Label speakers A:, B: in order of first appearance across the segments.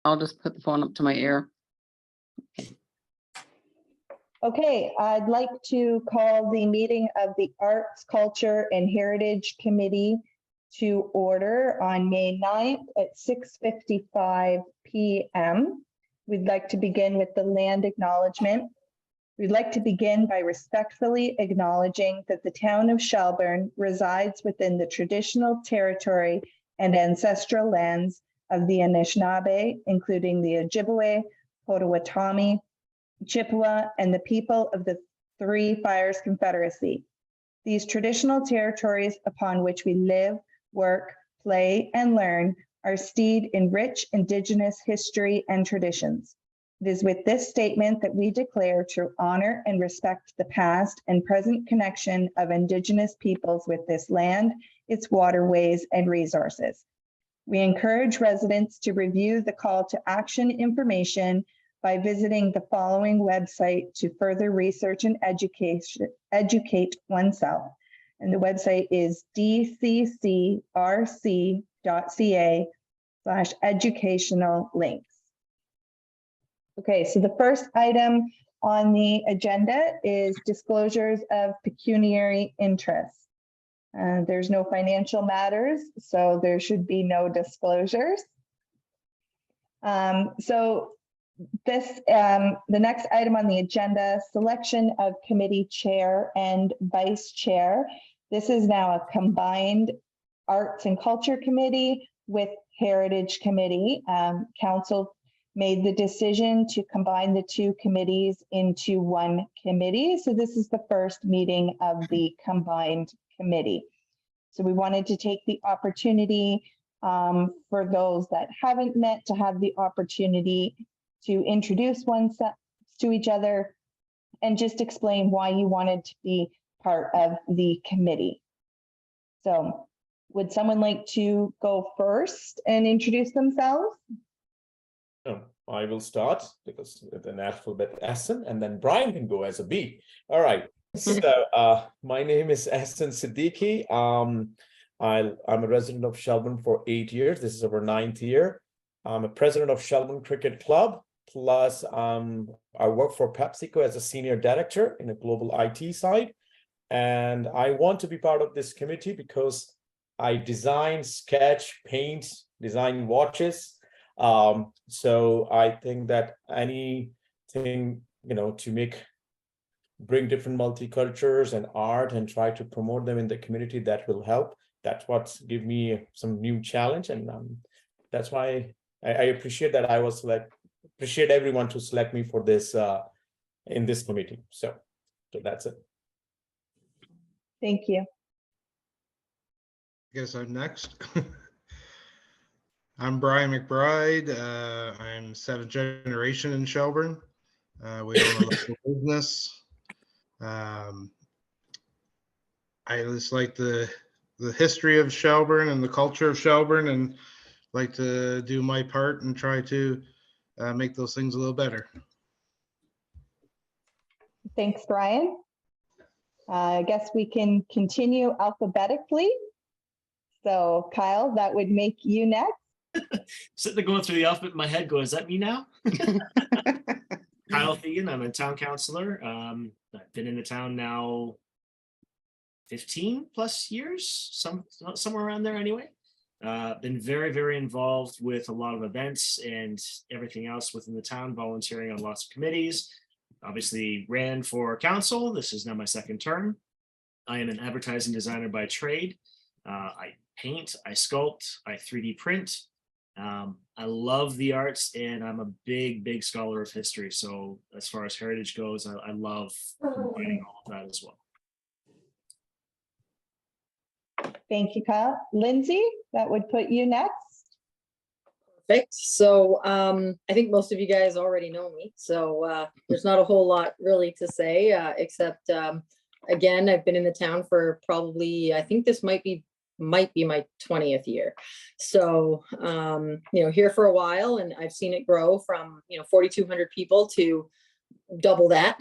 A: I'll just put the phone up to my ear.
B: Okay, I'd like to call the meeting of the Arts, Culture, and Heritage Committee to order on May 9th at 6:55 p.m. We'd like to begin with the land acknowledgement. We'd like to begin by respectfully acknowledging that the town of Shelburne resides within the traditional territory and ancestral lands of the Anishinaabe, including the Ojibwe, Potawatomi, Chippewa, and the people of the Three Fires Confederacy. These traditional territories upon which we live, work, play, and learn are steeped in rich Indigenous history and traditions. It is with this statement that we declare to honor and respect the past and present connection of Indigenous peoples with this land, its waterways, and resources. We encourage residents to review the call to action information by visiting the following website to further research and educate oneself. And the website is dccrc.ca/educational links. Okay, so the first item on the agenda is disclosures of pecuniary interest. There's no financial matters, so there should be no disclosures. The next item on the agenda, selection of committee chair and vice chair. This is now a combined Arts and Culture Committee with Heritage Committee. Council made the decision to combine the two committees into one committee. So this is the first meeting of the combined committee. So we wanted to take the opportunity for those that haven't met to have the opportunity to introduce oneself to each other and just explain why you wanted to be part of the committee. So would someone like to go first and introduce themselves?
C: Oh, I will start because with an alphabet Ahsan, and then Brian can go as a B. All right. So my name is Ahsan Siddiqui. I'm a resident of Shelburne for 8 years. This is our 9th year. I'm a president of Shelburne Cricket Club. Plus, I work for PepsiCo as a senior director in a global IT side. And I want to be part of this committee because I design, sketch, paint, design watches. So I think that anything, to bring different multicultures and art and try to promote them in the community, that will help. That's what's give me some new challenge. And that's why I appreciate that I was appreciate everyone to select me for this in this committee. So that's it.
B: Thank you.
D: I guess I'm next. I'm Brian McBride. I'm 7th generation in Shelburne. We own a local business. I just like the history of Shelburne and the culture of Shelburne, and like to do my part and try to make those things a little better.
B: Thanks, Brian. I guess we can continue alphabetically. So Kyle, that would make you next.
E: Sitting there going through the alphabet in my head going, is that me now? Kyle Fegan, I'm a town councilor. I've been in the town now 15 plus years, somewhere around there anyway. Been very, very involved with a lot of events and everything else within the town, volunteering on lots of committees. Obviously ran for council. This is now my 2nd term. I am an advertising designer by trade. I paint, I sculpt, I 3D print. I love the arts, and I'm a big, big scholar of history. So as far as heritage goes, I love combining all of that as well.
B: Thank you, Kyle. Lindsay, that would put you next.
F: Perfect. So I think most of you guys already know me, so there's not a whole lot really to say, except again, I've been in the town for probably, I think this might be my 20th year. So here for a while, and I've seen it grow from 4,200 people to double that.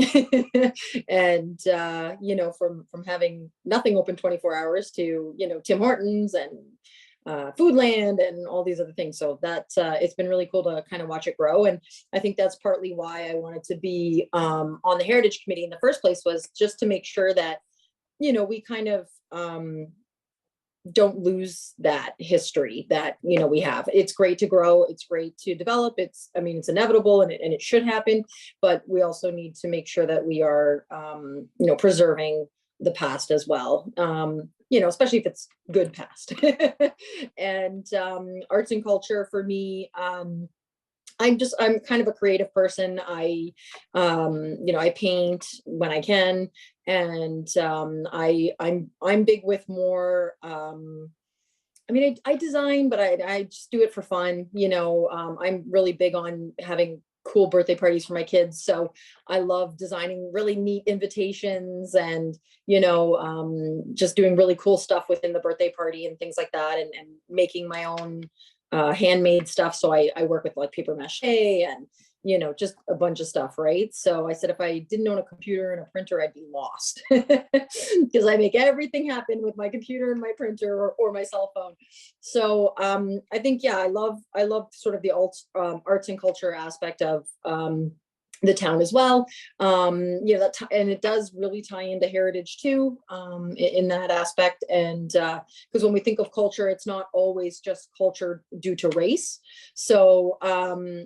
F: And from having nothing open 24 hours to Tim Hortons and Foodland and all these other things. So that's it's been really cool to kind of watch it grow. And I think that's partly why I wanted to be on the Heritage Committee in the first place, was just to make sure that, you know, we kind of don't lose that history that, you know, we have. It's great to grow, it's great to develop, it's, I mean, it's inevitable and it should happen, but we also need to make sure that we are you know, preserving the past as well, you know, especially if it's good past. And arts and culture for me, I'm kind of a creative person. I, you know, I paint when I can, and I'm big with more, I mean, I design, but I just do it for fun. You know, I'm really big on having cool birthday parties for my kids. So I love designing really neat invitations and, you know, just doing really cool stuff within the birthday party and things like that, and making my own handmade stuff. So I work with like paper mache and, you know, just a bunch of stuff, right? So I said, if I didn't own a computer and a printer, I'd be lost, because I make everything happen with my computer and my printer or my cell phone. So I think, yeah, I love sort of the arts and culture aspect of the town as well. You know, and it does really tie into heritage too, in that aspect. And because when we think of culture, it's not always just culture due to race. So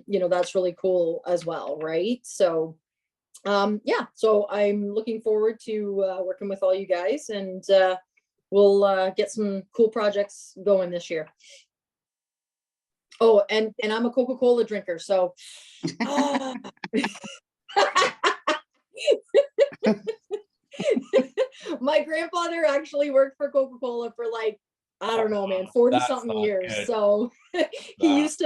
F: you know, that's really cool as well, right? So yeah, so I'm looking forward to working with all you guys, and we'll get some cool projects going this year. Oh, and I'm a Coca-Cola drinker, so my grandfather actually worked for Coca-Cola for like, I don't know, man, 40
C: That's
F: something
C: not
F: years.
C: good.
F: So he used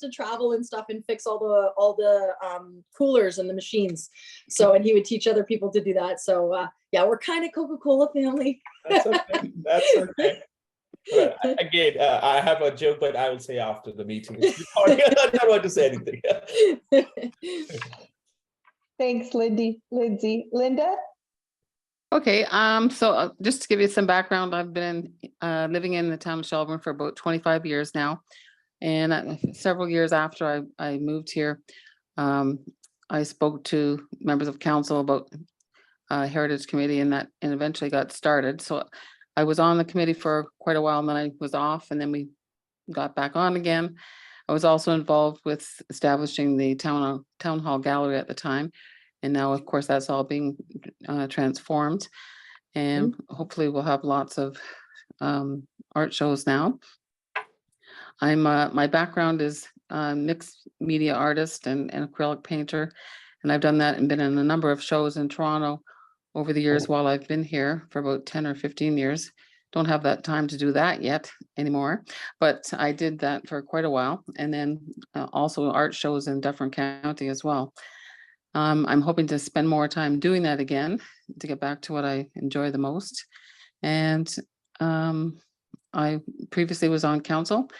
F: to travel and stuff and fix all the coolers and the machines. So, and he would teach other people to do that. So yeah, we're kind of Coca-Cola family.
C: That's okay. That's okay. But again, I have a joke, but I will say after the meeting. I don't want to say anything.
B: Thanks, Lindsay. Linda?
A: Okay, so just to give you some background, I've been living in the town of Shelburne for about 25 years now. And several years after I moved here, I spoke to members of council about Heritage Committee, and eventually got started. So I was on the committee for quite a while, and then I was off, and then we got back on again. I was also involved with establishing the town hall gallery at the time. And now, of course, that's all being transformed. And hopefully we'll have lots of art shows now. I'm my background is mixed media artist and acrylic painter. And I've done that and been in a number of shows in Toronto over the years while I've been here for about 10 or 15 years. Don't have that time to do that yet anymore, but I did that for quite a while. And then also art shows in Dufferin County as well. I'm hoping to spend more time doing that again to get back to what I enjoy the most. And I previously was on council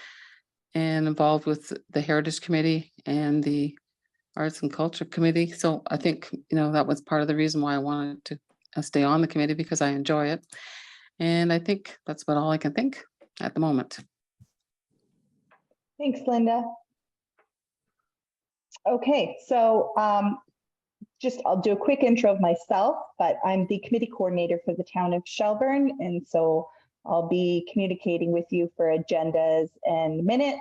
A: and involved with the Heritage Committee and the Arts and Culture Committee. So I think, you know, that was part of the reason why I wanted to stay on the committee, because I enjoy it. And I think that's about all I can think at the moment.
B: Thanks, Linda. Okay, so I'll do a quick intro of myself, but I'm the committee coordinator for the town of Shelburne. And so I'll be communicating with you for agendas and minutes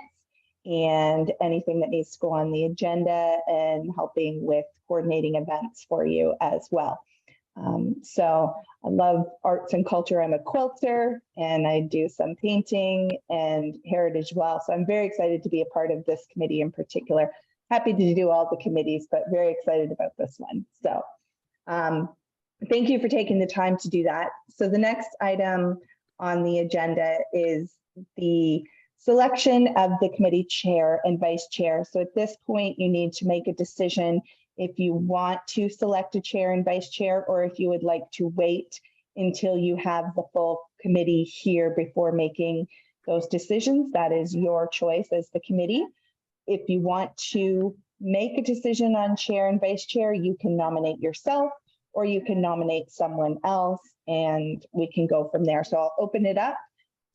B: and anything that needs to go on the agenda, and helping with coordinating events for you as well. So I love arts and culture. I'm a quilter and I do some painting and heritage well. So I'm very excited to be a part of this committee in particular. Happy to do all the committees, but very excited about this one. So thank you for taking the time to do that. So the next item on the agenda is the selection of the committee chair and vice chair. So at this point, you need to make a decision if you want to select a chair and vice chair, or if you would like to wait until you have the full committee here before making those decisions. That is your choice as the committee. If you want to make a decision on chair and vice chair, you can nominate yourself, or you can nominate someone else, and we can go from there. So I'll open it up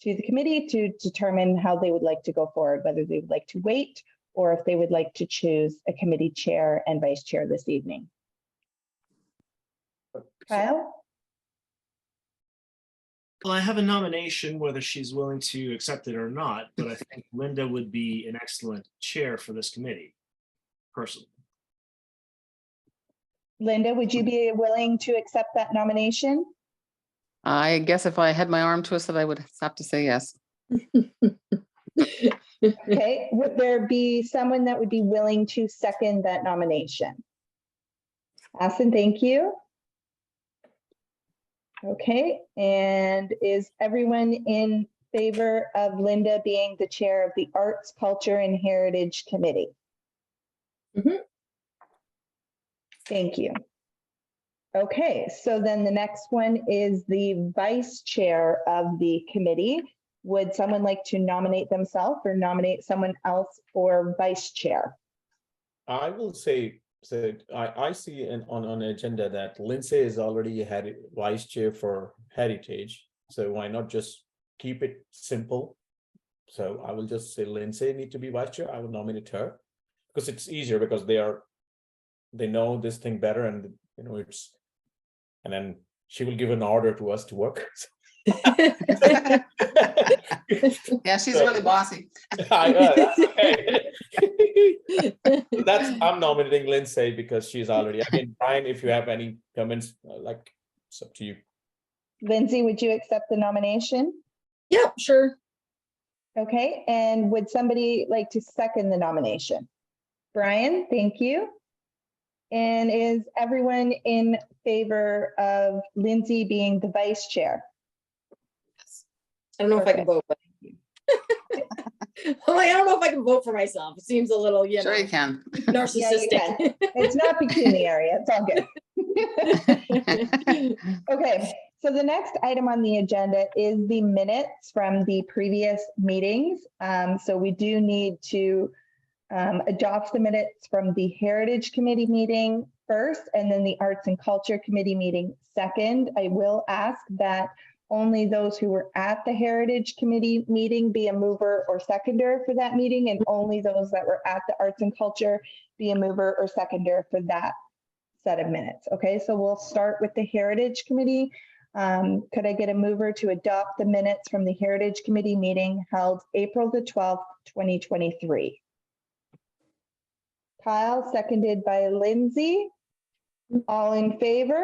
B: to the committee to determine how they would like to go forward, whether they would like to wait or if they would like to choose a committee chair and vice chair this evening. Kyle?
E: Well, I have a nomination, whether she's willing to accept it or not, but I think Linda would be an excellent chair for this committee, personally.
B: Linda, would you be willing to accept that nomination?
A: I guess if I had my arm twisted, I would have to say yes.
B: Okay, would there be someone that would be willing to second that nomination? Asin, thank you. Okay, and is everyone in favor of Linda being the chair of the Arts, Culture, and Heritage Committee?
F: Mhm.
B: Thank you. Okay, so then the next one is the vice chair of the committee. Would someone like to nominate themselves or nominate someone else for vice chair?
C: I will say, so I see on an agenda that Lindsay is already had vice chair for Heritage. So why not just keep it simple? So I will just say Lindsay need to be vice chair. I will nominate her because it's easier because they know this thing better, and you know and then she will give an order to us to work.
A: Yeah, she's really bossy.
C: That's okay. I'm nominating Lindsay because she's already. I mean, Brian, if you have any comments, like it's up to you.
B: Lindsay, would you accept the nomination?
F: Yep, sure.
B: Okay, and would somebody like to second the nomination? Brian, thank you. And is everyone in favor of Lindsay being the vice chair?
F: I don't know if I can vote, but I'm like, I don't know if I can vote for myself. It seems a little, you
A: Sure
F: know,
A: you can.
F: narcissistic.
B: It's not pecuniary, it's all good. Okay, so the next item on the agenda is the minutes from the previous meetings. So we do need to adopt the minutes from the Heritage Committee meeting first, and then the Arts and Culture Committee meeting second. I will ask that only those who were at the Heritage Committee meeting be a mover or seconder for that meeting, and only those that were at the Arts and Culture be a mover or seconder for that set of minutes. Okay, so we'll start with the Heritage Committee. Could I get a mover to adopt the minutes from the Heritage Committee meeting held April the 12th, 2023? Kyle, seconded by Lindsay. All in favor?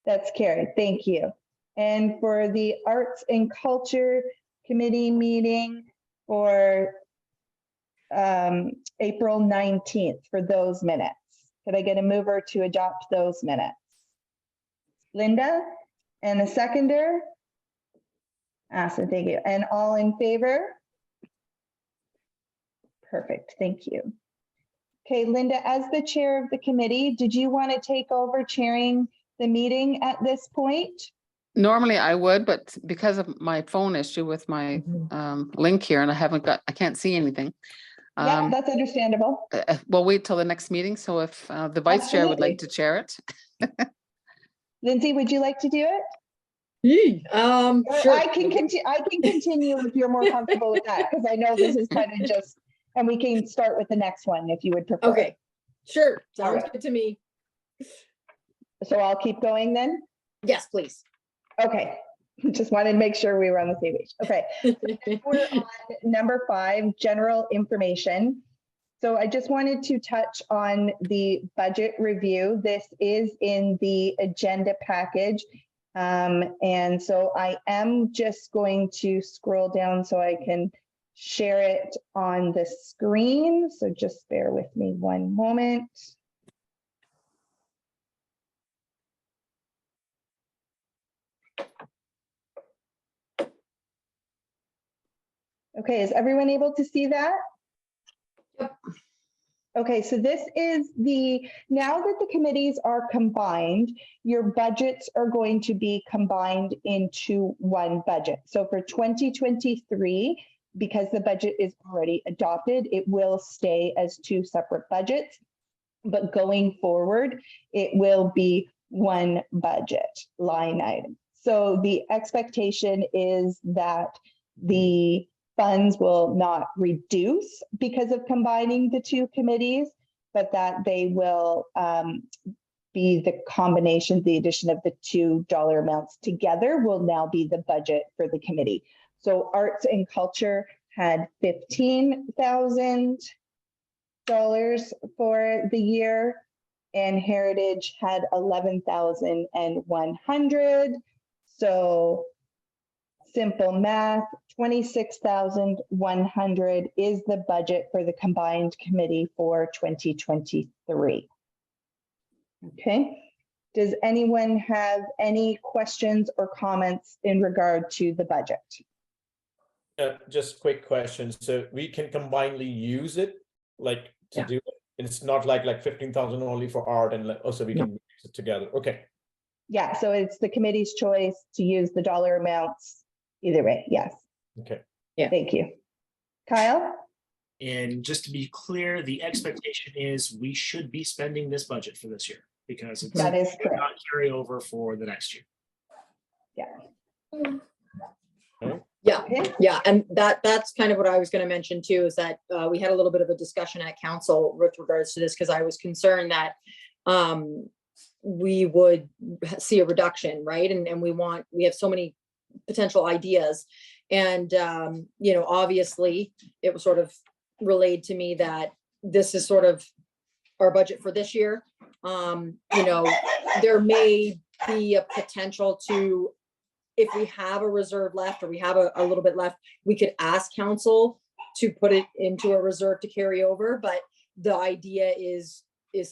B: That's carried. Thank you. And for the Arts and Culture Committee meeting for April 19th for those minutes. Could I get a mover to adopt those minutes? Linda, and a seconder? Awesome, thank you. And all in favor? Perfect, thank you. Okay, Linda, as the chair of the committee, did you want to take over chairing the meeting at this point?
A: Normally I would, but because of my phone issue with my link here and I can't see anything.
B: Yeah, that's understandable.
A: We'll wait till the next meeting. So if the vice chair would like to chair it.
B: Lindsay, would you like to do it? Or
F: Sure.
B: I can continue if you're more comfortable with that, because I know this is kind of just, and we can start with the next one if you would prefer.
F: Okay, sure.
B: All
F: Sounds
B: right.
F: good to me.
B: So I'll keep going then?
F: Yes, please.
B: Okay, just wanted to make sure we were on the same page. Okay, we're on number 5, general information. So I just wanted to touch on the budget review. This is in the agenda package. And so I am just going to scroll down so I can share it on the screen. So just bear with me one moment. Okay, is everyone able to see that?
F: Yep.
B: Okay, so this is now that the committees are combined, your budgets are going to be combined into one budget. So for 2023, because the budget is already adopted, it will stay as 2 separate budgets. But going forward, it will be one budget line item. So the expectation is that the funds will not reduce because of combining the two committees, but that they will be the combination, the addition of the two dollar amounts together will now be the budget for the committee. So arts and culture had $15,000 for the year, and heritage had 11,100. So simple math, 26,100 is the budget for the combined committee for 2023. Okay. Does anyone have any questions or comments in regard to the budget?
C: Just quick question. So we can combinedly use it, like to
F: Yeah.
C: do it. It's not like 15,000 only for art, and also we can use it together. Okay.
B: Yeah, so it's the committee's choice to use the dollar amounts either way. Yes.
C: Okay.
F: Yeah.
B: Thank you. Kyle?
E: And just to be clear, the expectation is we should be spending this budget for this year because it's
B: That is correct.
E: not carry over for the next year.
F: Yeah,
B: Okay.
F: yeah, and that's kind of what I was going to mention too, is that we had a little bit of a discussion at council with regards to this, because I was concerned that we would see a reduction, right? And we have so many potential ideas. And you know, obviously it was sort of relayed to me that this is sort of our budget for this year. You know, there may be a potential to, if we have a reserve left or we have a little bit left, we could ask council to put it into a reserve to carry over. But the idea is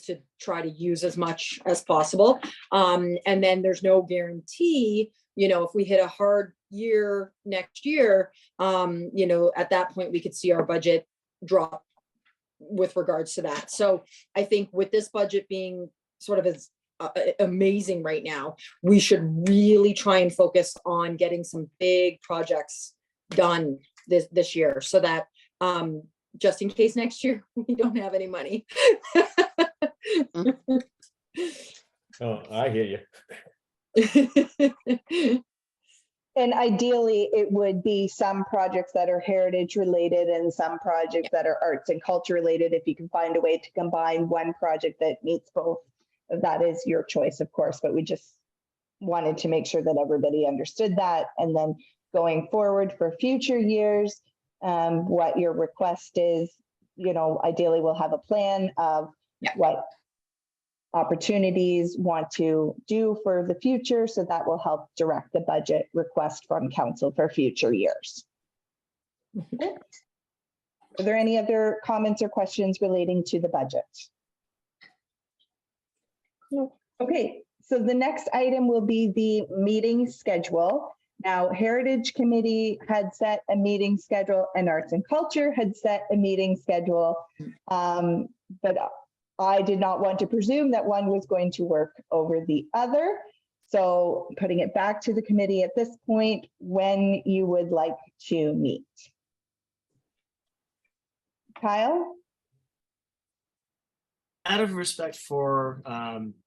F: to try to use as much as possible. And then there's no guarantee, you know, if we hit a hard year next year, you know, at that point we could see our budget drop with regards to that. So I think with this budget being sort of as amazing right now, we should really try and focus on getting some big projects done this year, so that just in case next year we don't have any money.
C: Oh, I hear you.
B: And ideally, it would be some projects that are heritage related and some projects that are arts and culture related. If you can find a way to combine one project that meets both, that is your choice, of course, but we just wanted to make sure that everybody understood that. And then going forward for future years, what your request is, you know, ideally we'll have a plan of what opportunities want to do for the future, so that will help direct the budget request from council for future years. Are there any other comments or questions relating to the budget? No. Okay, so the next item will be the meeting schedule. Now, Heritage Committee had set a meeting schedule and Arts and Culture had set a meeting schedule, but I did not want to presume that one was going to work over the other. So putting it back to the committee at this point, when you would like to meet. Kyle?
E: Out of respect for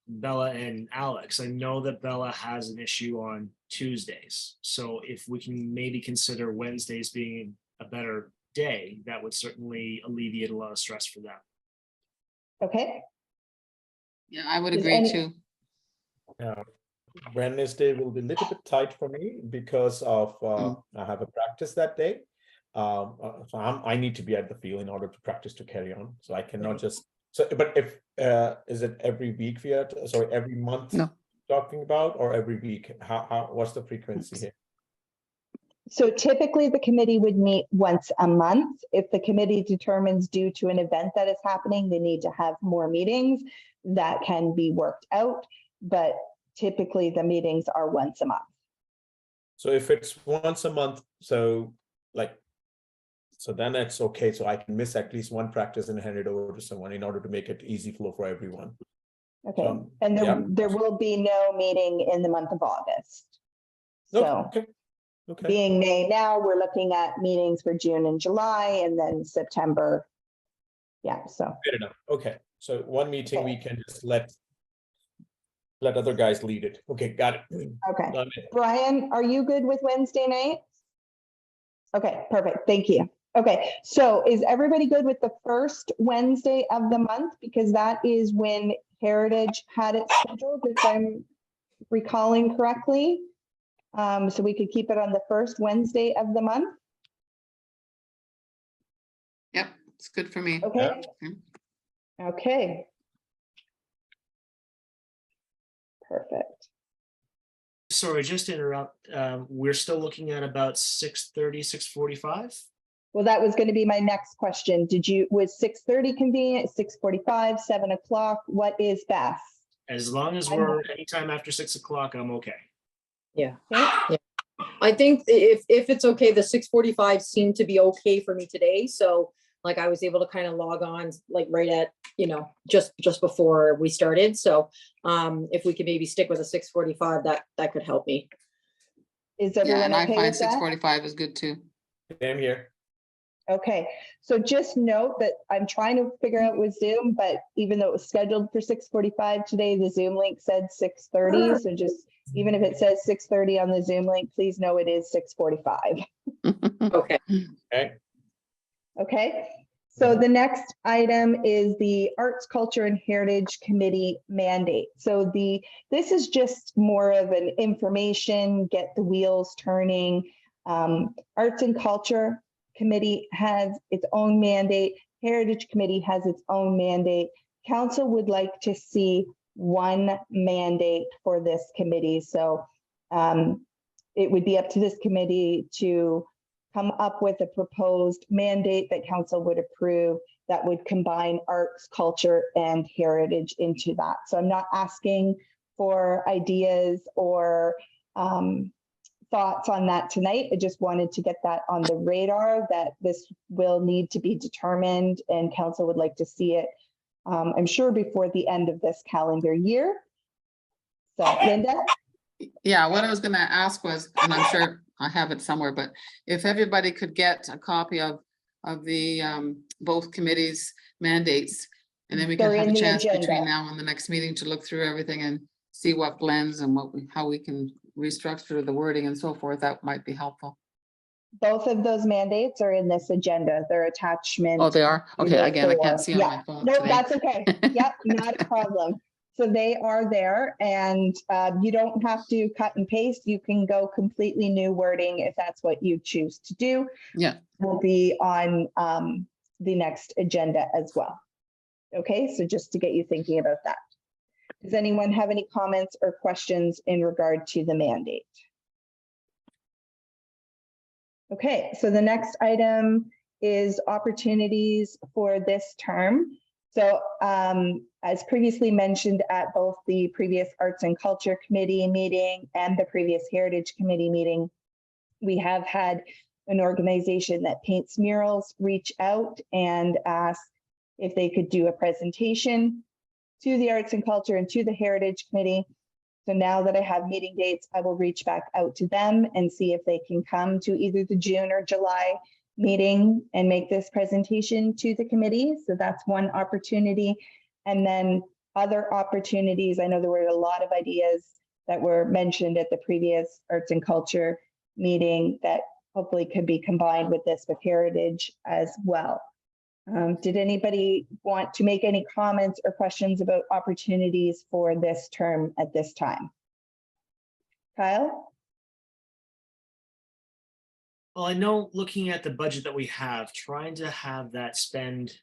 E: Bella and Alex, I know that Bella has an issue on Tuesdays. So if we can maybe consider Wednesdays being a better day, that would certainly alleviate a lot of stress for them.
B: Okay.
A: Yeah, I would
B: Is
A: agree
B: any-
A: too.
C: Wednesday will be a little bit tight for me because of I have a practice that day. So I need to be at the field in order to practice to carry on. So I cannot just. So, but if is it every week we are? Sorry, every month
A: No.
C: talking about, or every week? How what's the frequency here?
B: So typically the committee would meet once a month. If the committee determines due to an event that is happening, they need to have more meetings, that can be worked out. But typically the meetings are once a month.
C: So if it's once a month, so then it's okay. So I can miss at least one practice and hand it over to someone in order to make it easy flow for everyone.
B: Okay,
C: Um,
B: and
C: yeah.
B: there will be no meeting in the month of August. So
C: Okay.
B: being May now, we're looking at meetings for June and July and then September. Yeah, so,
C: Fair enough. Okay. So one meeting we can just let let other guys lead it. Okay, got it.
B: Okay.
C: Done it.
B: Brian, are you good with Wednesday night? Okay, perfect. Thank you. Okay, so is everybody good with the first Wednesday of the month? Because that is when Heritage had it scheduled, if I'm recalling correctly. So we could keep it on the first Wednesday of the month.
A: Yep, it's good for me.
B: Okay.
A: Yeah.
B: Okay. Perfect.
E: Sorry, just to interrupt. We're still looking at about 6:30, 6:45.
B: Well, that was going to be my next question. Was 6:30 convenient, 6:45, 7 o'clock? What is best?
E: As long as we're anytime after 6 o'clock, I'm okay.
F: Yeah.
B: Okay.
F: I think if it's okay, the 6:45 seemed to be okay for me today. So like I was able to kind of log on like right at, just before we started. So if we could maybe stick with a 6:45, that could help me.
B: Is
A: Yeah,
B: everyone
A: and I
B: okay
A: find
B: with that?
A: 6:45 is good too.
C: I'm here.
B: Okay, so just note that I'm trying to figure out with Zoom, but even though it was scheduled for 6:45 today, the Zoom link said 6:30. So just, even if it says 6:30 on the Zoom link, please know it is 6:45.
F: Okay.
C: Okay.
B: Okay, so the next item is the Arts, Culture, and Heritage Committee mandate. So this is just more of an information, get the wheels turning. Arts and Culture Committee has its own mandate. Heritage Committee has its own mandate. Council would like to see one mandate for this committee. So it would be up to this committee to come up with a proposed mandate that council would approve that would combine arts, culture, and heritage into that. So I'm not asking for ideas or thoughts on that tonight. I just wanted to get that on the radar that this will need to be determined and council would like to see it, I'm sure before the end of this calendar year. So Linda?
A: Yeah, what I was gonna ask was, and I'm sure I have it somewhere, but if everybody could get a copy of the both committees' mandates, and then we can
B: They're
A: have
B: in
A: a
B: the
A: chance between
B: agenda.
A: now and the next meeting to look through everything and see what blends and how we can restructure the wording and so forth, that might be helpful.
B: Both of those mandates are in this agenda. They're attachment.
A: Oh, they are? Okay,
B: Unit
A: again, I can't
B: 4.
A: see on
B: Yeah.
A: my phone
B: No,
A: today.
B: that's okay. Yep, not a problem. So they are there and you don't have to cut and paste. You can go completely new wording if that's what you choose to do.
A: Yeah,
B: Will be on the next agenda as well. Okay, so just to get you thinking about that. Does anyone have any comments or questions in regard to the mandate? Okay, so the next item is opportunities for this term. So as previously mentioned at both the previous Arts and Culture Committee meeting and the previous Heritage Committee meeting, we have had an organization that paints murals reach out and ask if they could do a presentation to the Arts and Culture and to the Heritage Committee. So now that I have meeting dates, I will reach back out to them and see if they can come to either the June or July meeting and make this presentation to the committee. So that's one opportunity. And then other opportunities, I know there were a lot of ideas that were mentioned at the previous Arts and Culture meeting that hopefully could be combined with this with Heritage as well. Did anybody want to make any comments or questions about opportunities for this term at this time? Kyle?
E: Well, I know looking at the budget that we have, trying to have that spend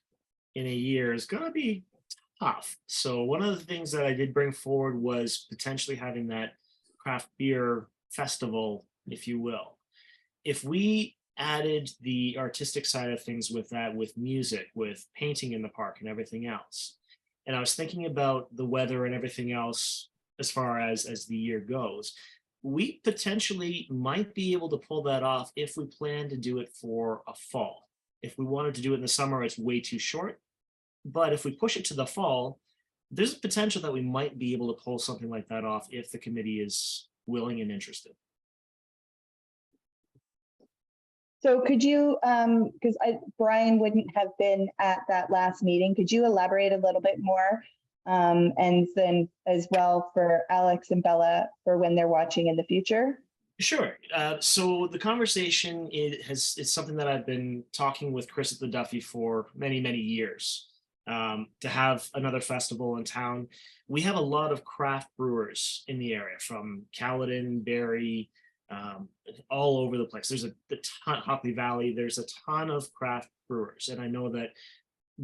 E: in a year is going to be tough. So one of the things that I did bring forward was potentially having that craft beer festival, if you will. If we added the artistic side of things with that, with music, with painting in the park and everything else, and I was thinking about the weather and everything else as far as the year goes, we potentially might be able to pull that off if we plan to do it for a fall. If we wanted to do it in the summer, it's way too short. But if we push it to the fall, there's a potential that we might be able to pull something like that off if the committee is willing and interested.
B: So could you, because Brian wouldn't have been at that last meeting, could you elaborate a little bit more And then as well for Alex and Bella for when they're watching in the future.
E: Sure. So the conversation is something that I've been talking with Chris at the Duffy for many, many years. To have another festival in town. We have a lot of craft brewers in the area, from Caledon, Barrie, all over the place. There's a ton, Hockley Valley, there's a ton of craft brewers. And I know that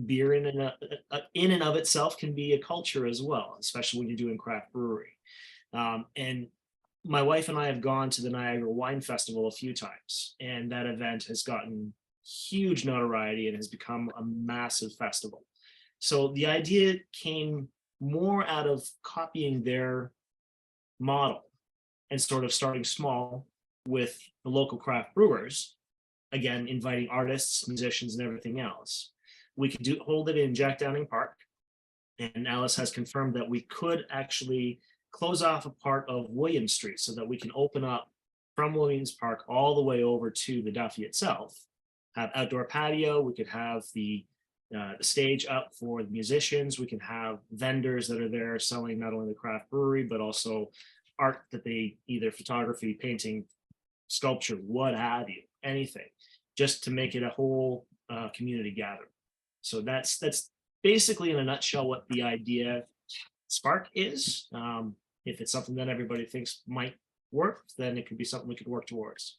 E: beer in and of itself can be a culture as well, especially when you're doing craft brewery. And my wife and I have gone to the Niagara Wine Festival a few times, and that event has gotten huge notoriety and has become a massive festival. So the idea came more out of copying their model and sort of starting small with the local craft brewers, again, inviting artists, musicians, and everything else. We could hold it in Jack Downing Park, and Alice has confirmed that we could actually close off a part of Williams Street so that we can open up from Williams Park all the way over to the Duffy itself, have outdoor patio. We could have the stage up for the musicians. We can have vendors that are there selling not only the craft brewery, but also art that they either photography, painting, sculpture, what have you, anything, just to make it a whole community gathering. So that's basically in a nutshell what the idea spark is. If it's something that everybody thinks might work, then it could be something we could work towards.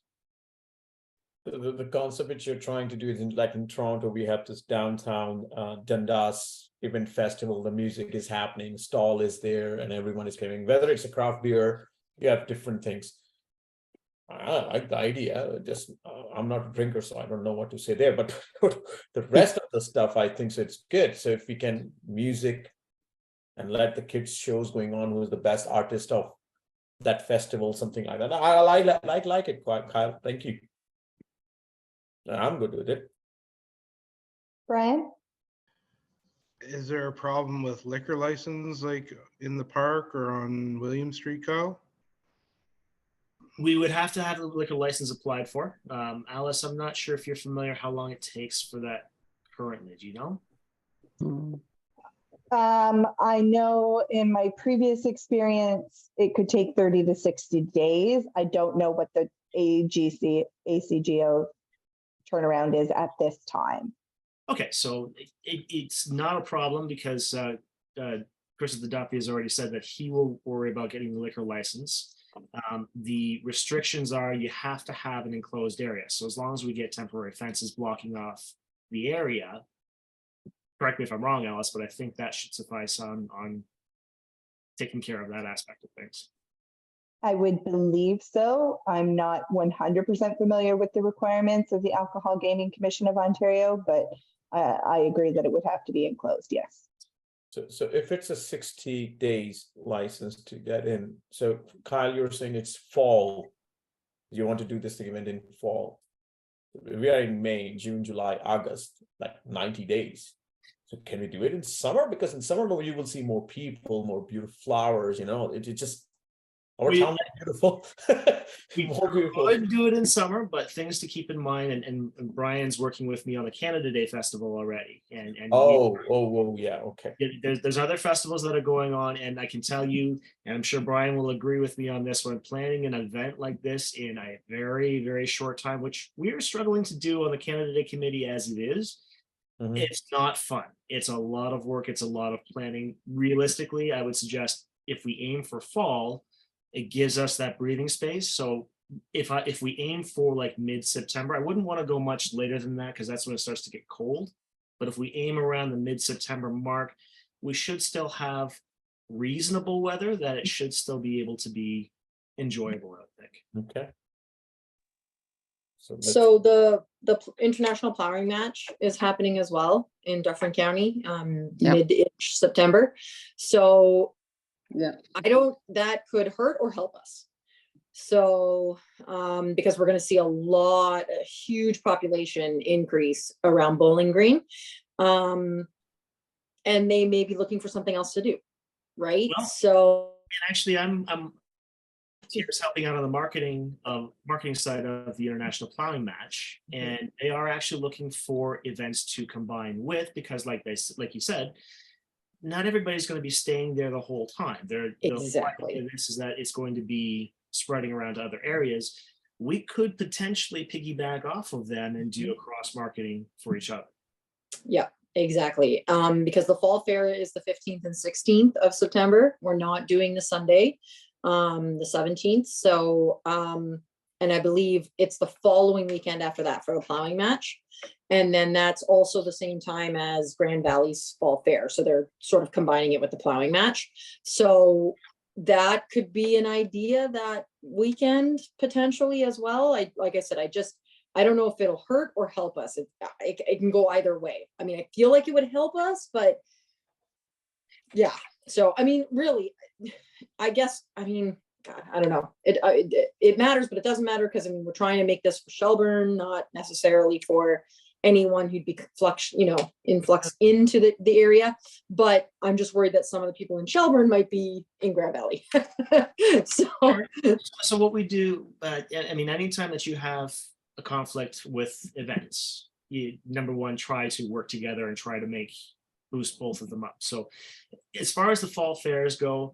C: The concept which you're trying to do is like in Toronto, we have this downtown Dundas event festival. The music is happening, stall is there, and everyone is coming. Whether it's a craft beer, you have different things. I like the idea. Just I'm not a drinker, so I don't know what to say there. But the rest of the stuff, I think so it's good. So if we can music and let the kids shows going on, who's the best artist of that festival, something like that. I like it quite, Kyle. Thank you. I'm good with it.
B: Brian?
D: Is there a problem with liquor license like in the park or on William Street, Kyle?
E: We would have to have the liquor license applied for. Alice, I'm not sure if you're familiar how long it takes for that currently. Do you know?
B: I know in my previous experience, it could take 30 to 60 days. I don't know what the ACGO turnaround is at this time.
E: Okay, so it's not a problem because Chris at the Duffy has already said that he will worry about getting the liquor license. The restrictions are you have to have an enclosed area. So as long as we get temporary fences blocking off the area, correct me if I'm wrong, Alice, but I think that should suffice on taking care of that aspect of things.
B: I would believe so. I'm not 100% familiar with the requirements of the Alcohol Gaming Commission of Ontario, but I agree that it would have to be enclosed, yes.
C: So if it's a 60 days license to get in, so Kyle, you're saying it's fall. You want to do this event in fall. We are in May, June, July, August, like 90 days. So can we do it in summer? Because in summer, you will see more people, more beautiful flowers, it just, our town is beautiful.
E: We
C: More beautiful.
E: could do it in summer, but things to keep in mind, and Brian's working with me on the Canada Day Festival already. And
C: Yeah, okay.
E: there's other festivals that are going on, and I can tell you, and I'm sure Brian will agree with me on this one, planning an event like this in a very, very short time, which we are struggling to do on the Canada Day Committee as it is. It's not fun. It's a lot of work. It's a lot of planning. Realistically, I would suggest if we aim for fall, it gives us that breathing space. So if we aim for like mid-September, I wouldn't want to go much later than that because that's when it starts to get cold. But if we aim around the mid-September mark, we should still have reasonable weather that it should still be able to be enjoyable, I think.
C: Okay.
F: So the international plowing match is happening as well in Dufferin County, mid-ish September. So
A: Yeah.
F: that could hurt or help us. So, because we're going to see a huge population increase around Bowling Green. And they may be looking for something else to do. Right.
E: Well,
F: so
E: and actually I'm here's helping out on the marketing side of the international plowing match, and they are actually looking for events to combine with, because like you said, not everybody's going to be staying there the whole time. The
F: Exactly.
E: likelihood of this is that it's going to be spreading around to other areas. We could potentially piggyback off of them and do a cross marketing for each other.
F: Yeah, exactly. Because the fall fair is the 15th and 16th of September. We're not doing the Sunday, the 17th. So, and I believe it's the following weekend after that for the plowing match. And then that's also the same time as Grand Valley's fall fair. So they're sort of combining it with the plowing match. So that could be an idea that weekend potentially as well. Like I said, I don't know if it'll hurt or help us. It can go either way. I mean, I feel like it would help us, but yeah. So, I mean, really, I guess, I mean, God, I don't know. It matters, but it doesn't matter because, I mean, we're trying to make this for Shelburne, not necessarily for anyone who'd be influx into the area. But I'm just worried that some of the people in Shelburne might be in Grand Valley. So,
E: So what we do, I mean, anytime that you have a conflict with events, you, number one, try to work together and try to boost both of them up. So as far as the fall fairs go,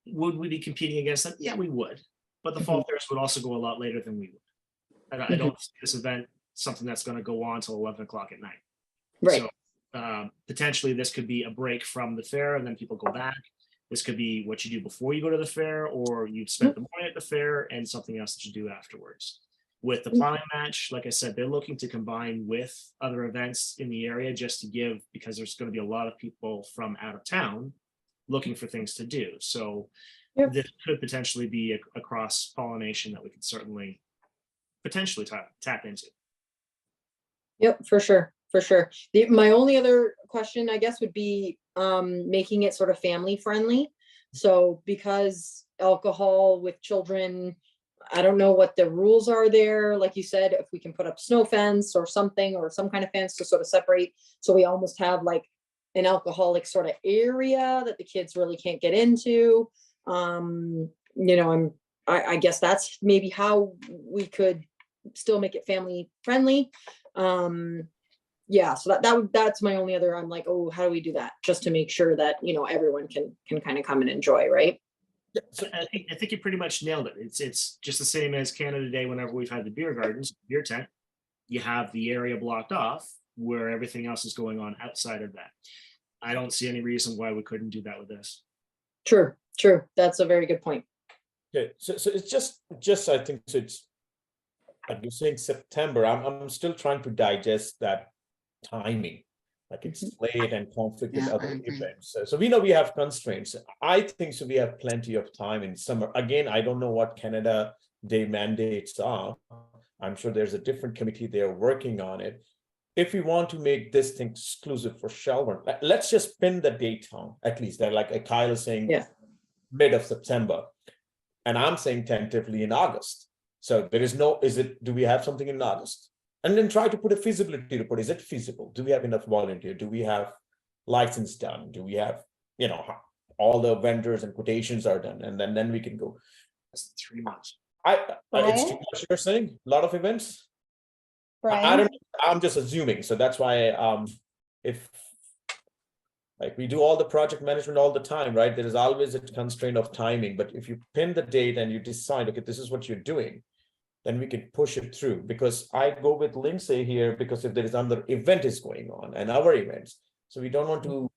E: would we be competing against them? Yeah, we would. But the fall fairs would also go a lot later than we would. I don't see this event something that's going to go on till 11 o'clock at night.
F: right.
E: So potentially this could be a break from the fair and then people go back. This could be what you do before you go to the fair, or you'd spend the morning at the fair and something else that you do afterwards. With the plowing match, like I said, they're looking to combine with other events in the area just to give, because there's going to be a lot of people from out of town looking for things to do. So
F: Yep.
E: this could potentially be a cross pollination that we could certainly potentially tap into.
F: Yep, for sure, for sure. My only other question, I guess, would be making it sort of family friendly. So because alcohol with children, I don't know what the rules are there. Like you said, if we can put up snow fence or something, or some kind of fence to sort of separate, so we almost have like an alcoholic sort of area that the kids really can't get into. I guess that's maybe how we could still make it family friendly. Yeah, so that's my only other, I'm like, oh, how do we do that? Just to make sure that, everyone can kind of come and enjoy, right?
E: So I think you pretty much nailed it. It's just the same as Canada Day. Whenever we've had the beer gardens, beer tent, you have the area blocked off where everything else is going on outside of that. I don't see any reason why we couldn't do that with this.
F: True. That's a very good point.
C: Okay, so it's just I think so. It's like you're saying September. I'm still trying to digest that timing. Like it's late and conflict with
A: Yeah, I
C: other
A: agree.
C: events. So we know we have constraints. I think so. We have plenty of time in summer. Again, I don't know what Canada Day mandates are. I'm sure there's a different committee there working on it. If we want to make this thing exclusive for Shelburne, let's just pin the date on at least. That like Kyle is saying,
F: Yeah.
C: mid of September, and I'm saying tentatively in August. So there is no. Do we have something in August? And then try to put a feasibility report. Is it feasible? Do we have enough volunteer? Do we have license done? Do we have, all the vendors and quotations are done? And then we can go.
E: That's 3 months.
C: It's
B: Brian?
C: too much you're saying? A lot of events? I
B: Brian?
C: don't, I'm just assuming. So that's why if like we do all the project management all the time, right? There is always a constraint of timing. But if you pin the date and you decide, okay, this is what you're doing, then we can push it through. Because I go with Lindsay here, because if there is another event is going on and our events, so we don't want to,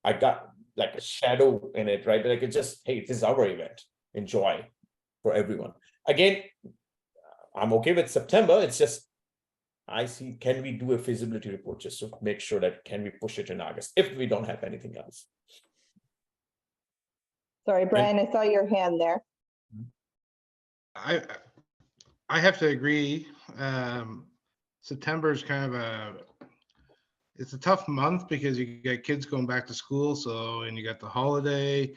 C: I got like a shadow in it, right? Like it's just, hey, this is our event, enjoy for everyone. Again, I'm okay with September. It's just, I see, can we do a feasibility report just to make sure that can we push it in August if we don't have anything else?
B: Sorry, Brian, I saw your hand there.
D: I have to agree. September is kind of it's a tough month because you get kids going back to school. So, and you got the holiday,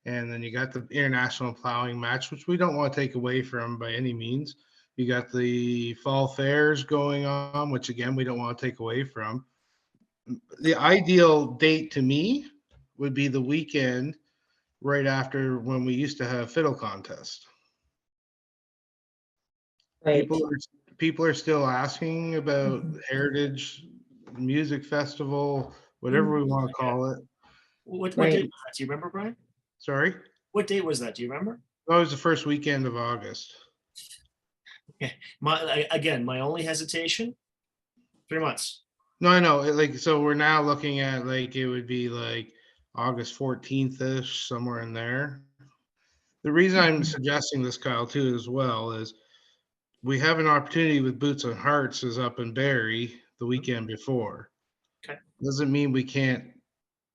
D: and then you got the international plowing match, which we don't want to take away from by any means. You got the fall fairs going on, which again, we don't want to take away from. The ideal date to me would be the weekend right after when we used to have fiddle contest.
F: Right.
D: People are still asking about Heritage Music Festival, whatever we want to call it.
E: What
F: Right.
E: date was that? Do you remember, Brian?
D: Sorry,
E: What date was that? Do you remember?
D: that was the first weekend of August.
E: My only hesitation, 3 months.
D: No, I know, like, so we're now looking at like, it would be like August 14th-ish, somewhere in there. The reason I'm suggesting this, Kyle, too, as well, is we have an opportunity with Boots on Hearts is up in Barrie the weekend before.
E: Okay.
D: Doesn't mean we can't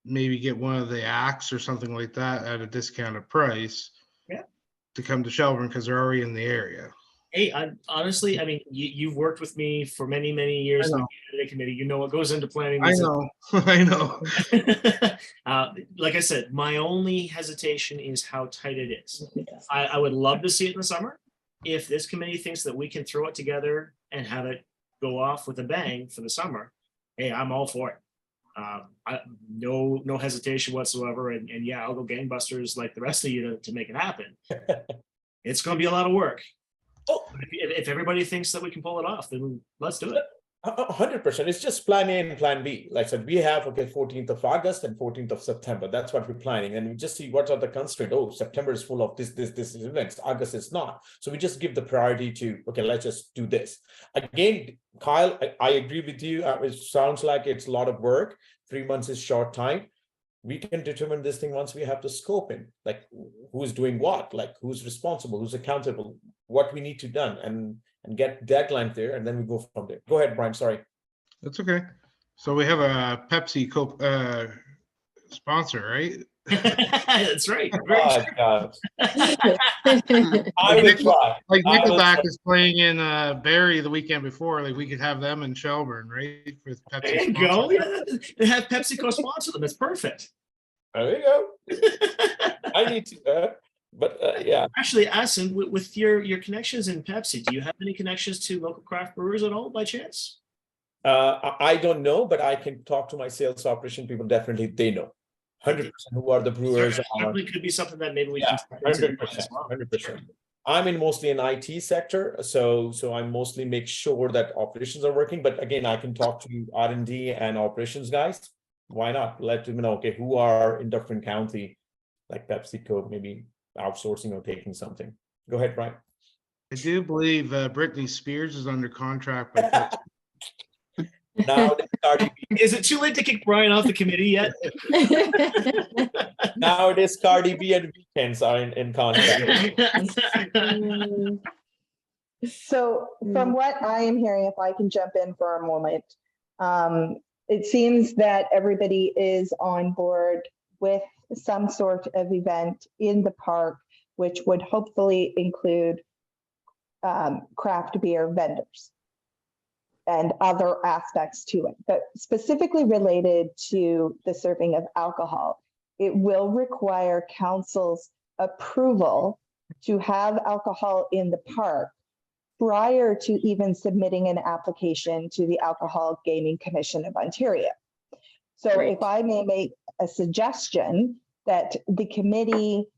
D: maybe get one of the acts or something like that at a discounted price.
E: Yeah.
D: To come to Shelburne because they're already in the area.
E: Hey, honestly, I mean, you've worked with me for many, many years in the
D: know.
E: candidate committee. You know what goes into planning
D: I
E: these.
D: know, I know.
E: Like I said, my only hesitation is how tight it is. I would love to see it in the summer. If this committee thinks that we can throw it together and have it go off with a bang for the summer, hey, I'm all for it. No hesitation whatsoever. And yeah, I'll go gangbusters like the rest of you to make it happen. It's going to be a lot of work.
C: Oh,
E: If everybody thinks that we can pull it off, then let's do it.
C: 100%. It's just plan A and plan B. Like I said, we have, okay, 14th of August and 14th of September. That's what we're planning. And we just see what are the constraints. Oh, September is full of this events. August is not. So we just give the priority to, okay, let's just do this. Again, Kyle, I agree with you. It sounds like it's a lot of work. 3 months is short time. We can determine this thing once we have the scope in, like who's doing what, like who's responsible, who's accountable, what we need to done, and get deadline there, and then we go from there. Go ahead, Brian. Sorry.
D: That's okay. So we have a Pepsi sponsor, right?
E: That's right.
C: Oh, God. I will try.
D: Like
C: I will
D: Nickelback
C: try.
D: is playing in Barrie the weekend before. Like we could have them in Shelburne, right? With Pepsi.
E: There you go. Yeah, have PepsiCo sponsor them. That's perfect.
C: There you go. I need to, yeah.
E: Actually, Asin, with your connections in Pepsi, do you have any connections to local craft brewers at all by chance?
C: I don't know, but I can talk to my sales operation people. Definitely, they know 100% who are the brewers.
E: Definitely could be something that maybe we
C: Yeah,
E: can. tap into
C: 100%.
E: as well.
C: 100%. I'm in mostly in IT sector, so I mostly make sure that operations are working. But again, I can talk to R&D and operations guys. Why not? Let them know, okay, who are in different county, like PepsiCo, maybe outsourcing or taking something. Go ahead, Brian.
D: I do believe Britney Spears is under contract by Pepsi.
C: Now, Cardi B.
E: Is it too late to kick Brian off the committee yet?
C: Nowadays, Cardi B and Weekends are in contract.
B: So from what I am hearing, if I can jump in for a moment, it seems that everybody is on board with some sort of event in the park, which would hopefully include craft beer vendors and other aspects to it, but specifically related to the serving of alcohol. It will require council's approval to have alcohol in the park prior to even submitting an application to the Alcohol Gaming Commission of Ontario. So
F: Right.
B: if I may make a suggestion that the committee,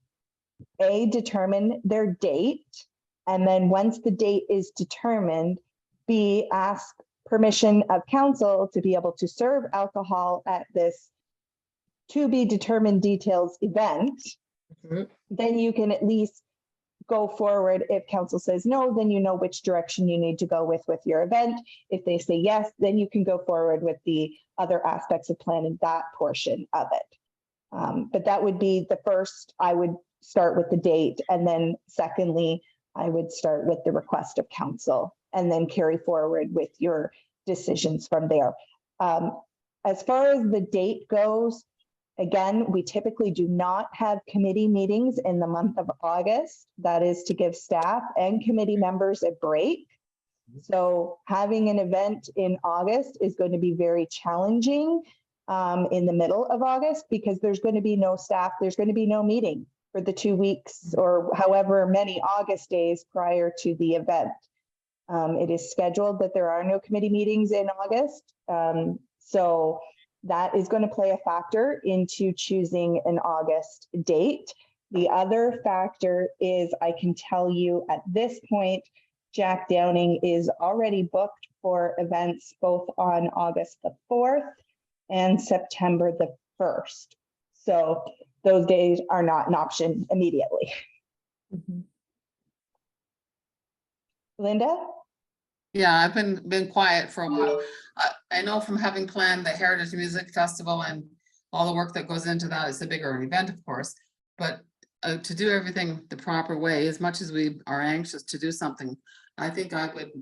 B: determine their date, and then once the date is determined, B, ask permission of council to be able to serve alcohol at this to be determined details event,
F: Mhm.
B: then you can at least go forward. If council says no, then you know which direction you need to go with your event. If they say yes, then you can go forward with the other aspects of planning that portion of it. But that would be the first. I would start with the date, and then secondly, I would start with the request of council and then carry forward with your decisions from there. As far as the date goes, again, we typically do not have committee meetings in the month of August. That is to give staff and committee members a break. So having an event in August is going to be very challenging in the middle of August, because there's going to be no staff, there's going to be no meeting for the 2 weeks or however many August days prior to the event. It is scheduled that there are no committee meetings in August. So that is going to play a factor into choosing an August date. The other factor is, I can tell you at this point, Jack Downing is already booked for events both on August the 4th and September the 1st. So those days are not an option immediately. Linda?
A: Yeah, I've been quiet for a while. I know from having planned the Heritage Music Festival and all the work that goes into that, it's a bigger event, of course. But to do everything the proper way, as much as we are anxious to do something, I think I would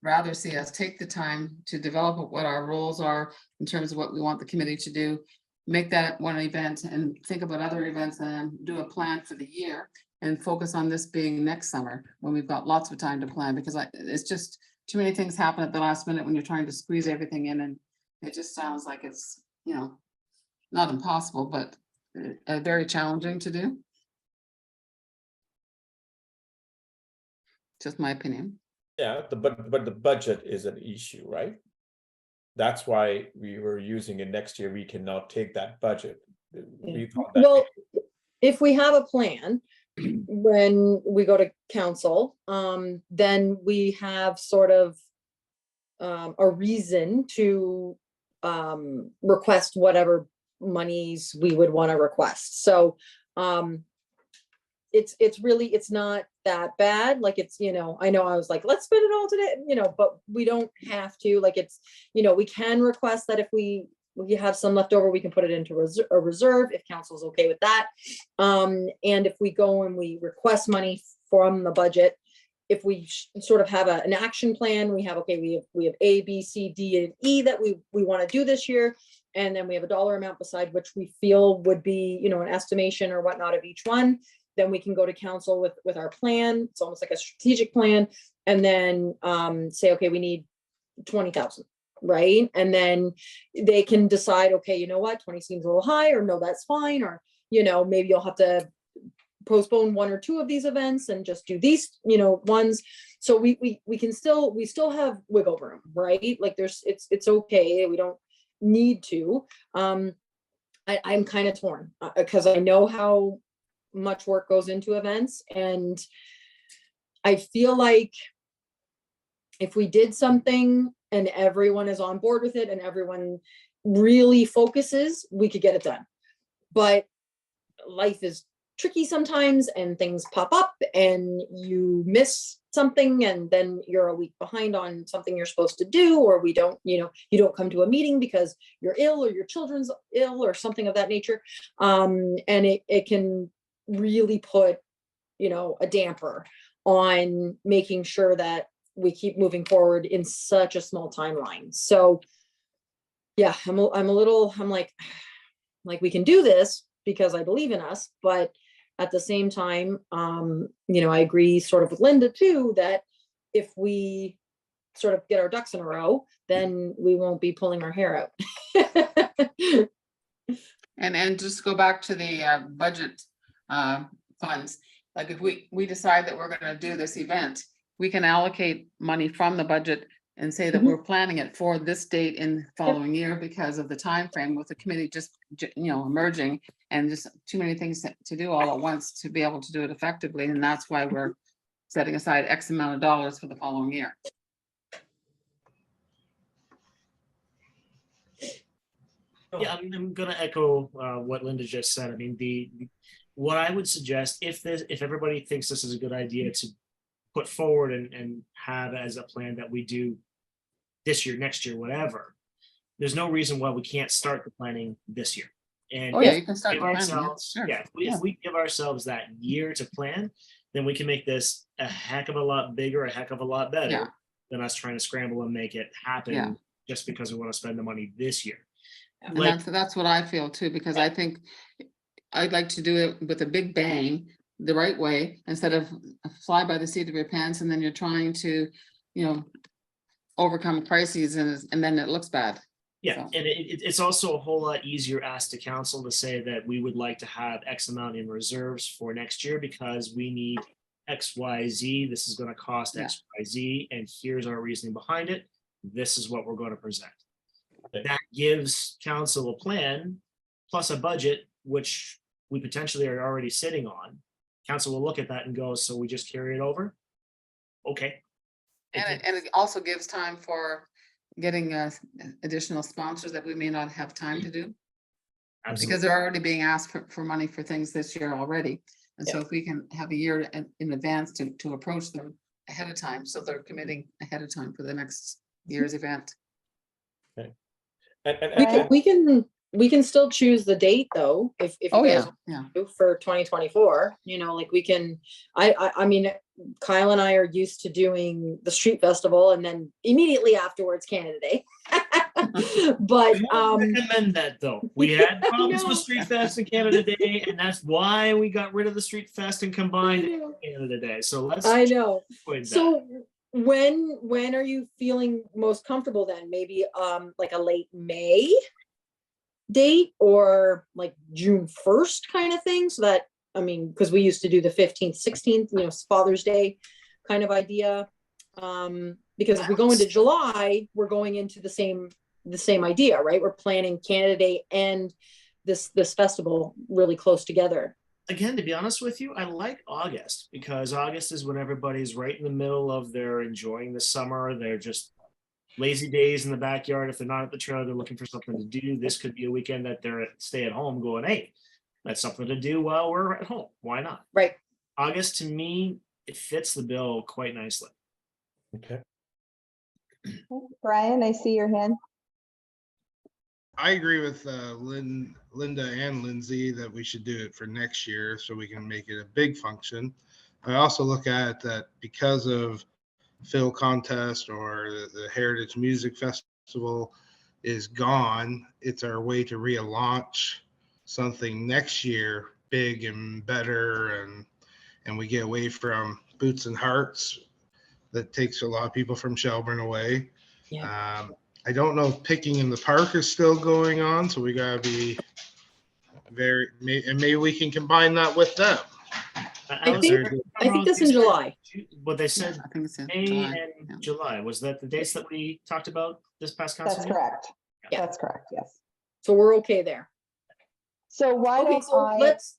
A: rather see us take the time to develop what our roles are in terms of what we want the committee to do. Make that one event and think about other events and do a plan for the year and focus on this being next summer when we've got lots of time to plan, because it's just too many things happen at the last minute when you're trying to squeeze everything in, and it just sounds like it's, not impossible, but very challenging to do. Just my opinion.
C: Yeah, but the budget is an issue, right? That's why we were using it next year. We cannot take that budget. We thought that.
F: Well, if we have a plan, when we go to council, then we have sort of a reason to request whatever monies we would want to request. So it's not that bad. Like it's, I know I was like, let's spend it all today, but we don't have to. Like it's, we can request that if we have some left over, we can put it into a reserve if council's okay with that. And if we go and we request money from the budget, if we sort of have an action plan, we have, okay, we have A, B, C, D, and E that we want to do this year. And then we have a dollar amount beside which we feel would be, an estimation or whatnot of each one. Then we can go to council with our plan. It's almost like a strategic plan. And then say, okay, we need 20,000. Right. And then they can decide, okay, you know what, 20 seems a little high, or no, that's fine. Or, maybe you'll have to postpone one or two of these events and just do these, ones. So we still have wiggle room, right? Like it's okay. We don't need to. I'm kind of torn because I know how much work goes into events. And I feel like if we did something and everyone is on board with it and everyone really focuses, we could get it done. But life is tricky sometimes and things pop up and you miss something and then you're a week behind on something you're supposed to do, or we don't, you don't come to a meeting because you're ill or your children's ill or something of that nature. And it can really put, a damper on making sure that we keep moving forward in such a small timeline. So yeah, I'm like, we can do this because I believe in us, but at the same time, I agree sort of with Linda too, that if we sort of get our ducks in a row, then we won't be pulling our hair out.
A: And just go back to the budget funds. Like if we decide that we're going to do this event, we can allocate money from the budget and say that we're planning it for this date in the following year because of the time frame with the committee just emerging and just too many things to do all at once to be able to do it effectively. And that's why we're setting aside X amount of dollars for the following year.
E: Yeah, I'm gonna echo what Linda just said. I mean, what I would suggest, if everybody thinks this is a good idea to put forward and have as a plan that we do this year, next year, whatever, there's no reason why we can't start the planning this year. And
A: Oh yeah, you can start
E: give
A: planning.
E: ourselves,
A: Sure.
E: if we give ourselves that year to plan, then we can make this a heck of a lot bigger, a heck of a lot better
A: Yeah.
E: than us trying to scramble and make it happen
A: Yeah.
E: just because we want to spend the money this year.
A: And
E: Like,
A: that's what I feel too, because I think I'd like to do it with a big bang, the right way, instead of fly by the seat of your pants and then you're trying to, overcome crises and then it looks bad.
E: yeah,
A: So.
E: and it's also a whole lot easier asked to council to say that we would like to have X amount in reserves for next year because we need X, Y, Z. This is going to cost X, Y, Z, and here's our reasoning behind it. This is what we're going to present.
C: Okay.
E: That gives council a plan plus a budget, which we potentially are already sitting on. Council will look at that and go, so we just carry it over? Okay.
A: And it also gives time for getting additional sponsors that we may not have time to do.
E: Absolutely.
A: Because they're already being asked for money for things this year already. And so if we can have a year in advance to approach them ahead of time, so they're committing ahead of time for the next year's event.
C: And
F: We can still choose the date though, if you
A: Oh,
F: guys
A: yeah.
F: do for 2024, you know, like we can, I mean, Kyle and I are used to doing the street festival and then immediately afterwards Canada Day. But,
E: I wouldn't recommend that though. We had problems
F: know.
E: with Street Fest and Canada Day, and that's why we got rid of the Street Fest and combined it
F: know.
E: with Canada Day. So let's
F: I know.
E: avoid that.
F: So when are you feeling most comfortable then? Maybe like a late May date or like June 1st kind of thing? So that, I mean, because we used to do the 15th, 16th, you know, Father's Day kind of idea. Because if we go into July, we're going into the same idea, right? We're planning Canada Day and this festival really close together.
E: Again, to be honest with you, I like August because August is when everybody's right in the middle of their enjoying the summer. They're just lazy days in the backyard. If they're not at the trail, they're looking for something to do. This could be a weekend that they're stay at home going, hey, that's something to do while we're at home. Why not?
F: Right.
E: August, to me, it fits the bill quite nicely.
C: Okay.
B: Brian, I see your hand.
D: I agree with Linda and Lindsay that we should do it for next year so we can make it a big function. I also look at that because of Phil Contest or the Heritage Music Festival is gone, it's our way to relaunch something next year big and better, and we get away from Boots and Hearts that takes a lot of people from Shelburne away.
F: Yeah.
D: I don't know if Picking in the Park is still going on, so we gotta be maybe we can combine that with them.
E: Alice,
F: I think that's in July.
E: But they said
A: I think it's in
E: May
A: July.
E: and
A: Yeah.
E: July. Was that the dates that we talked about this past council?
B: That's
E: meeting?
B: correct.
F: Yeah.
B: That's correct, yes.
F: So we're okay there.
B: So why
F: Okay,
B: don't
F: so
B: I,
F: let's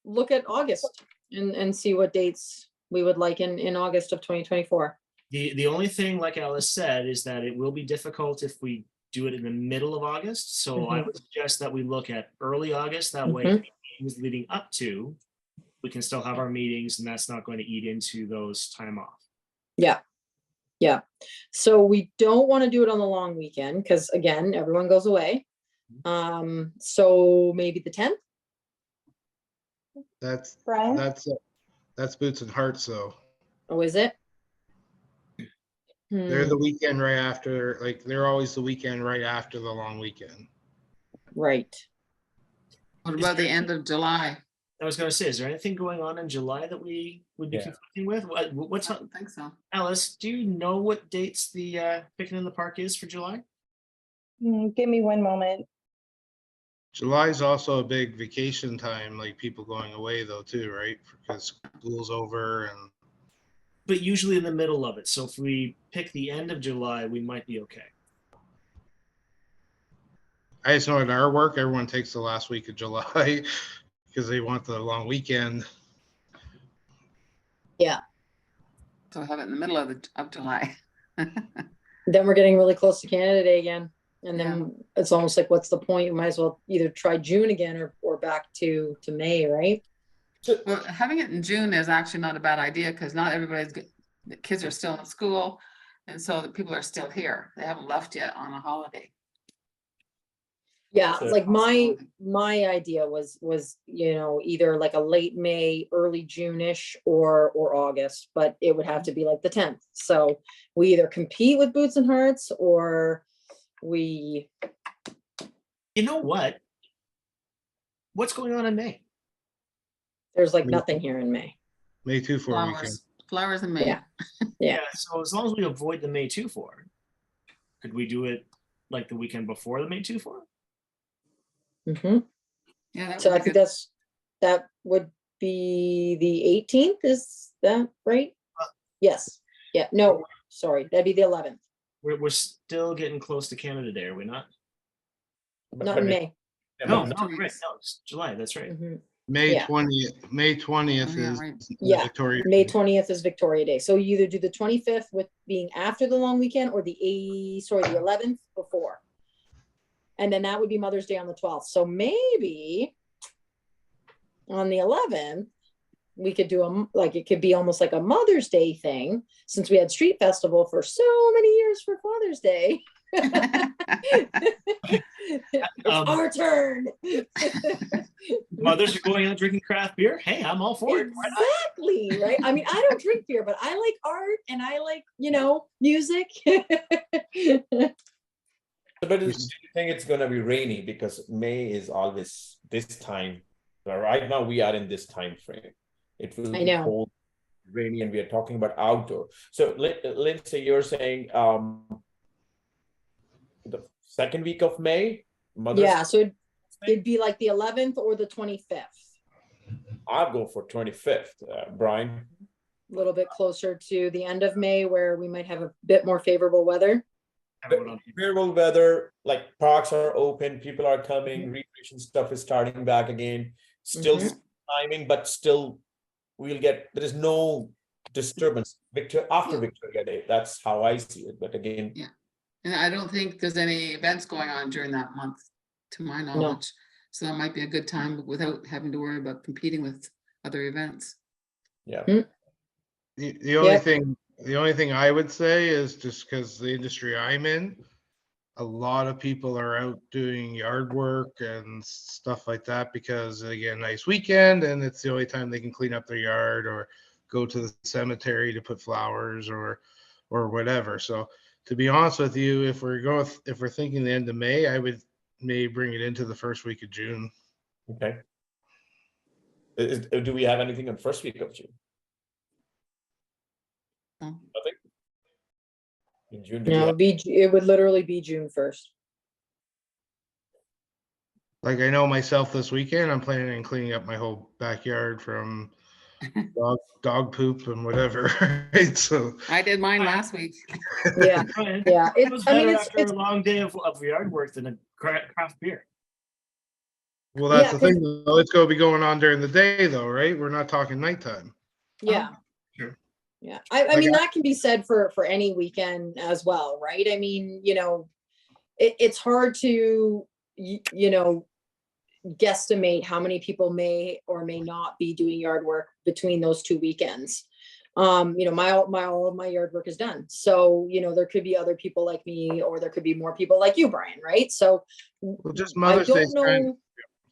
F: look at August and see what dates we would like in August of 2024.
E: The only thing, like Alice said, is that it will be difficult if we do it in the middle of August. So I would suggest that we look at early August. That way,
F: Mhm.
E: meetings leading up to, we can still have our meetings, and that's not going to eat into those time off.
F: Yeah. Yeah. So we don't want to do it on the long weekend because again, everyone goes away. So maybe the 10th.
D: That's
B: Brian?
D: that's Boots and Hearts though.
F: Oh, is it?
D: They're
F: Hmm,
D: the weekend right after, like they're always the weekend right after the long weekend.
F: right.
A: What
E: Is
A: about the
E: there-
A: end of July?
E: I was going to say, is there anything going on in July that we would be
C: Yeah.
E: conflicting with? What's
A: I don't think so.
E: Alice? Do you know what dates the Picking in the Park is for July?
B: Give me one moment.
D: July is also a big vacation time, like people going away though too, right? Because school's over and
E: But usually in the middle of it. So if we pick the end of July, we might be okay.
D: I just know at our work, everyone takes the last week of July because they want the long weekend.
A: So have it in the middle of July.
F: Then we're getting really close to Canada Day again. And then it's almost like, what's the point? You might as well either try June again or back to May, right?
A: Well, having it in June is actually not a bad idea because not everybody's, the kids are still in school. And so the people are still here. They haven't left yet on a holiday.
F: Yeah,
C: So-
F: like my idea was, you know, either like a late May, early June-ish or August, but it would have to be like the 10th. So we either compete with Boots and Hearts or we,
E: You know what? What's going on in May?
F: there's like
D: Me-
F: nothing here in May.
D: May 2 for weekend.
A: Flowers in May.
F: Yeah. Yeah.
E: So as long as we avoid the May 2-4, could we do it like the weekend before the May 2-4?
F: Mhm.
A: Yeah, that
F: So
A: would
F: I
A: be
F: think
A: good.
F: that would be the 18th, is that right? Yes, yeah, no, sorry, that'd be the 11th,
E: We're still getting close to Canada Day, are we not?
F: not in May.
E: No,
A: but-
E: no, right. No, it's July. That's right.
F: Mhm.
D: May
F: Yeah.
D: 20th, May 20th
A: Oh, yeah,
D: is
A: right.
F: Yeah,
D: Victoria.
F: May 20th is Victoria Day, so you either do the 25th with being after the long weekend or the 11th before. And then that would be Mother's Day on the 12th. So maybe on the 11th, we could do like, it could be almost like a Mother's Day thing, since we had street festival for so many years for Father's Day. It's our turn.
E: Mothers are going out drinking craft beer. Hey, I'm all for it. Why not?
F: Exactly, right? I mean, I don't drink beer, but I like art and I like, music.
C: But do you think it's gonna be rainy? Because May is always this time. But right now we are in this time frame. It will
F: I
C: be
F: know.
C: cold, rainy, and we are talking about outdoor. So Lindsay, you're saying the second week of May? Mother's
F: Yeah, so it'd be like the 11th or the 25th,
C: I'll go for 25th. Brian?
F: a little bit closer to the end of May where we might have a bit more favorable weather.
E: Have it on here.
C: Favorable weather, like parks are open, people are coming, recreation stuff is starting back again. Still timing, but still there is no disturbance. After Victoria Day, that's how I see it. But again,
A: And I don't think there's any events going on during that month, to my knowledge. So that might be a good time without having to worry about competing with other events.
C: yeah.
D: The only
F: Yep.
D: thing, the only thing I would say is just because the industry I'm in, a lot of people are out doing yard work and stuff like that because again, nice weekend and it's the only time they can clean up their yard or go to the cemetery to put flowers or whatever. So to be honest with you, if we're thinking the end of May, I would maybe bring it into the first week of June.
C: Okay. Do we have anything on first week of June?
A: No.
C: Nothing? In June, do we
F: No,
C: have-
F: it would literally be June 1st.
D: Like I know myself this weekend, I'm planning on cleaning up my whole backyard from dog poop and whatever. Right? So
A: I did mine last week.
F: Yeah,
E: Go ahead.
F: yeah.
E: It was better
F: It's
E: after a long day of yard work than a craft beer.
D: well, that's
F: Yeah,
D: the thing. Though. It's going to be going on during the day, though, right? We're not talking nighttime.
F: yeah.
E: Sure.
F: Yeah, I mean, that can be said for any weekend as well, right? I mean, it's hard to, guesstimate how many people may or may not be doing yard work between those 2 weekends. All of my yard work is done. So, there could be other people like me, or there could be more people like you, Brian, right? So
D: Well, just
F: I
D: Mother's Day.
F: don't know.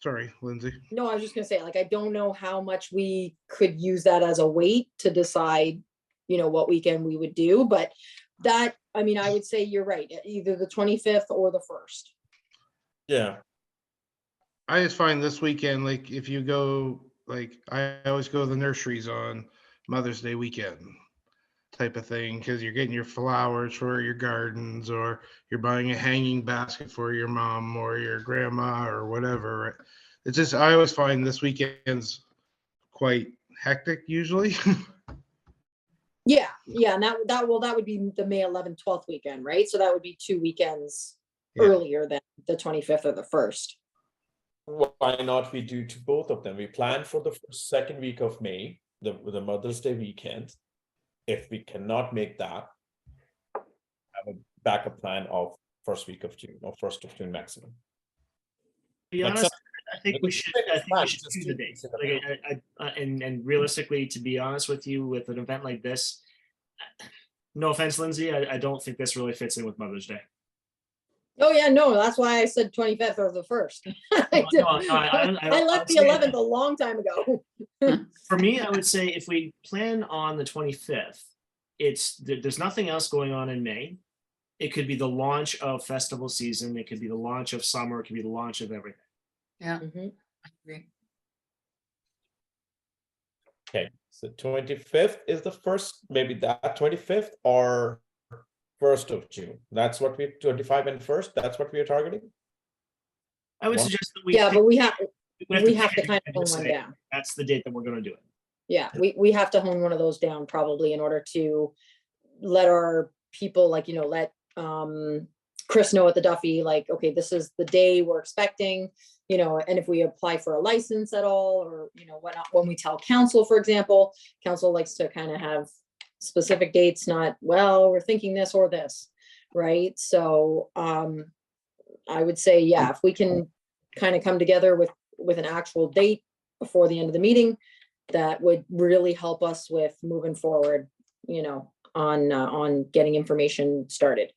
D: Sorry, Lindsay.
F: No, I was just gonna say, like, I don't know how much we could use that as a weight to decide, what weekend we would do, but I would say you're right, either the 25th or the 1st.
C: Yeah.
D: I just find this weekend, like, if you go, like, I always go to the nurseries on Mother's Day weekend type of thing, because you're getting your flowers for your gardens, or you're buying a hanging basket for your mom or your grandma or whatever. Right? It's just, I always find this weekend's quite hectic usually.
F: Yeah, and that would be the May 11th, 12th weekend, right? So that would be 2 weekends
D: Yeah.
F: earlier than the 25th or the 1st.
C: Why not we do to both of them? We plan for the second week of May, the Mother's Day weekend. If we cannot make that, have a backup plan of first week of June or 1st of June maximum.
E: To be
C: Like
E: honest, I think we should
C: Just
E: choose the
C: do
E: date.
C: this in
E: Like, and realistically, to be honest with you, with an event like this, no offense, Lindsay, I don't think this really fits in with Mother's Day.
F: Oh yeah, no, that's why I said 25th or the 1st. I left the 11th a long time ago.
E: For me, I would say if we plan on the 25th, there's nothing else going on in May. It could be the launch of festival season. It could be the launch of summer. It could be the launch of everything.
A: Yeah,
F: Mhm.
A: I agree.
C: Okay, so 25th is the first, maybe that 25th or 1st of June. That's what 25 and 1st, that's what we are targeting?
E: I would
C: Well,
E: suggest that we.
F: Yeah, but we have
E: pick
F: to
E: a
F: kind
E: date
F: of
E: and
F: hone one
E: say,
F: down.
E: That's the date that we're going to do it.
F: Yeah, we have to hone one of those down probably in order to let our people, like, let Chris know at the Duffy, like, okay, this is the day we're expecting, and if we apply for a license at all, or, whatnot, when we tell council, for example, council likes to kind of have specific dates, not, well, we're thinking this or this, right? So, I would say, yeah, if we can kind of come together with an actual date before the end of the meeting, that would really help us with moving forward, on getting information started.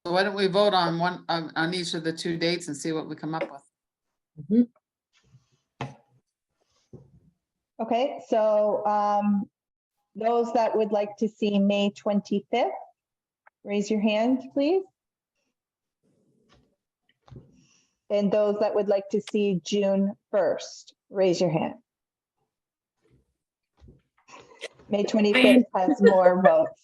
A: So why don't we vote on one, on each of the two dates and see what we come up with?
B: Okay, so those that would like to see May 25th, raise your hand, please. And those that would like to see June 1st, raise your hand. May 25th has more votes.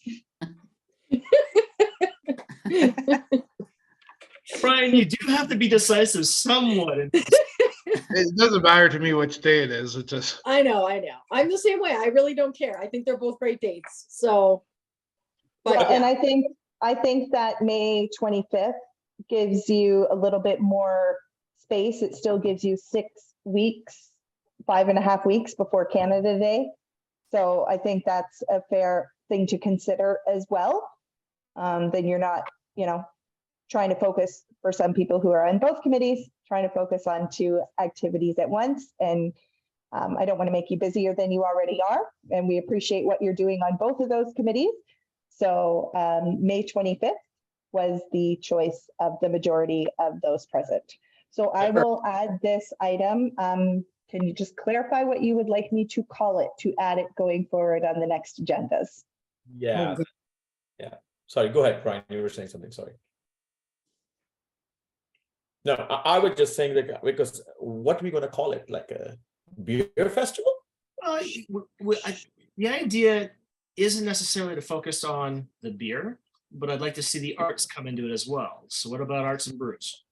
E: Brian, you do have to be decisive somewhat.
D: It doesn't matter to me which day it is. It just,
F: I know. I'm the same way. I really don't care. I think they're both great dates. So, but
B: Well, and
F: yeah,
B: I think that May 25th gives you a little bit more space. It still gives you 6 weeks, 5.5 weeks before Canada Day. So I think that's a fair thing to consider as well. Then you're not, trying to focus, for some people who are on both committees, trying to focus on 2 activities at once. And I don't want to make you busier than you already are. And we appreciate what you're doing on both of those committees. So May 25th was the choice of the majority of those present. So I will add this item. Can you just clarify what you would like me to call it to add it going forward on the next agendas?
C: Yeah. Yeah. Sorry, go ahead, Brian. You were saying something, sorry. No, I was just saying that because what are we going to call it? Like a beer festival?
E: The idea isn't necessarily to focus on the beer, but I'd like to see the arts come into it as well. So what about arts and brews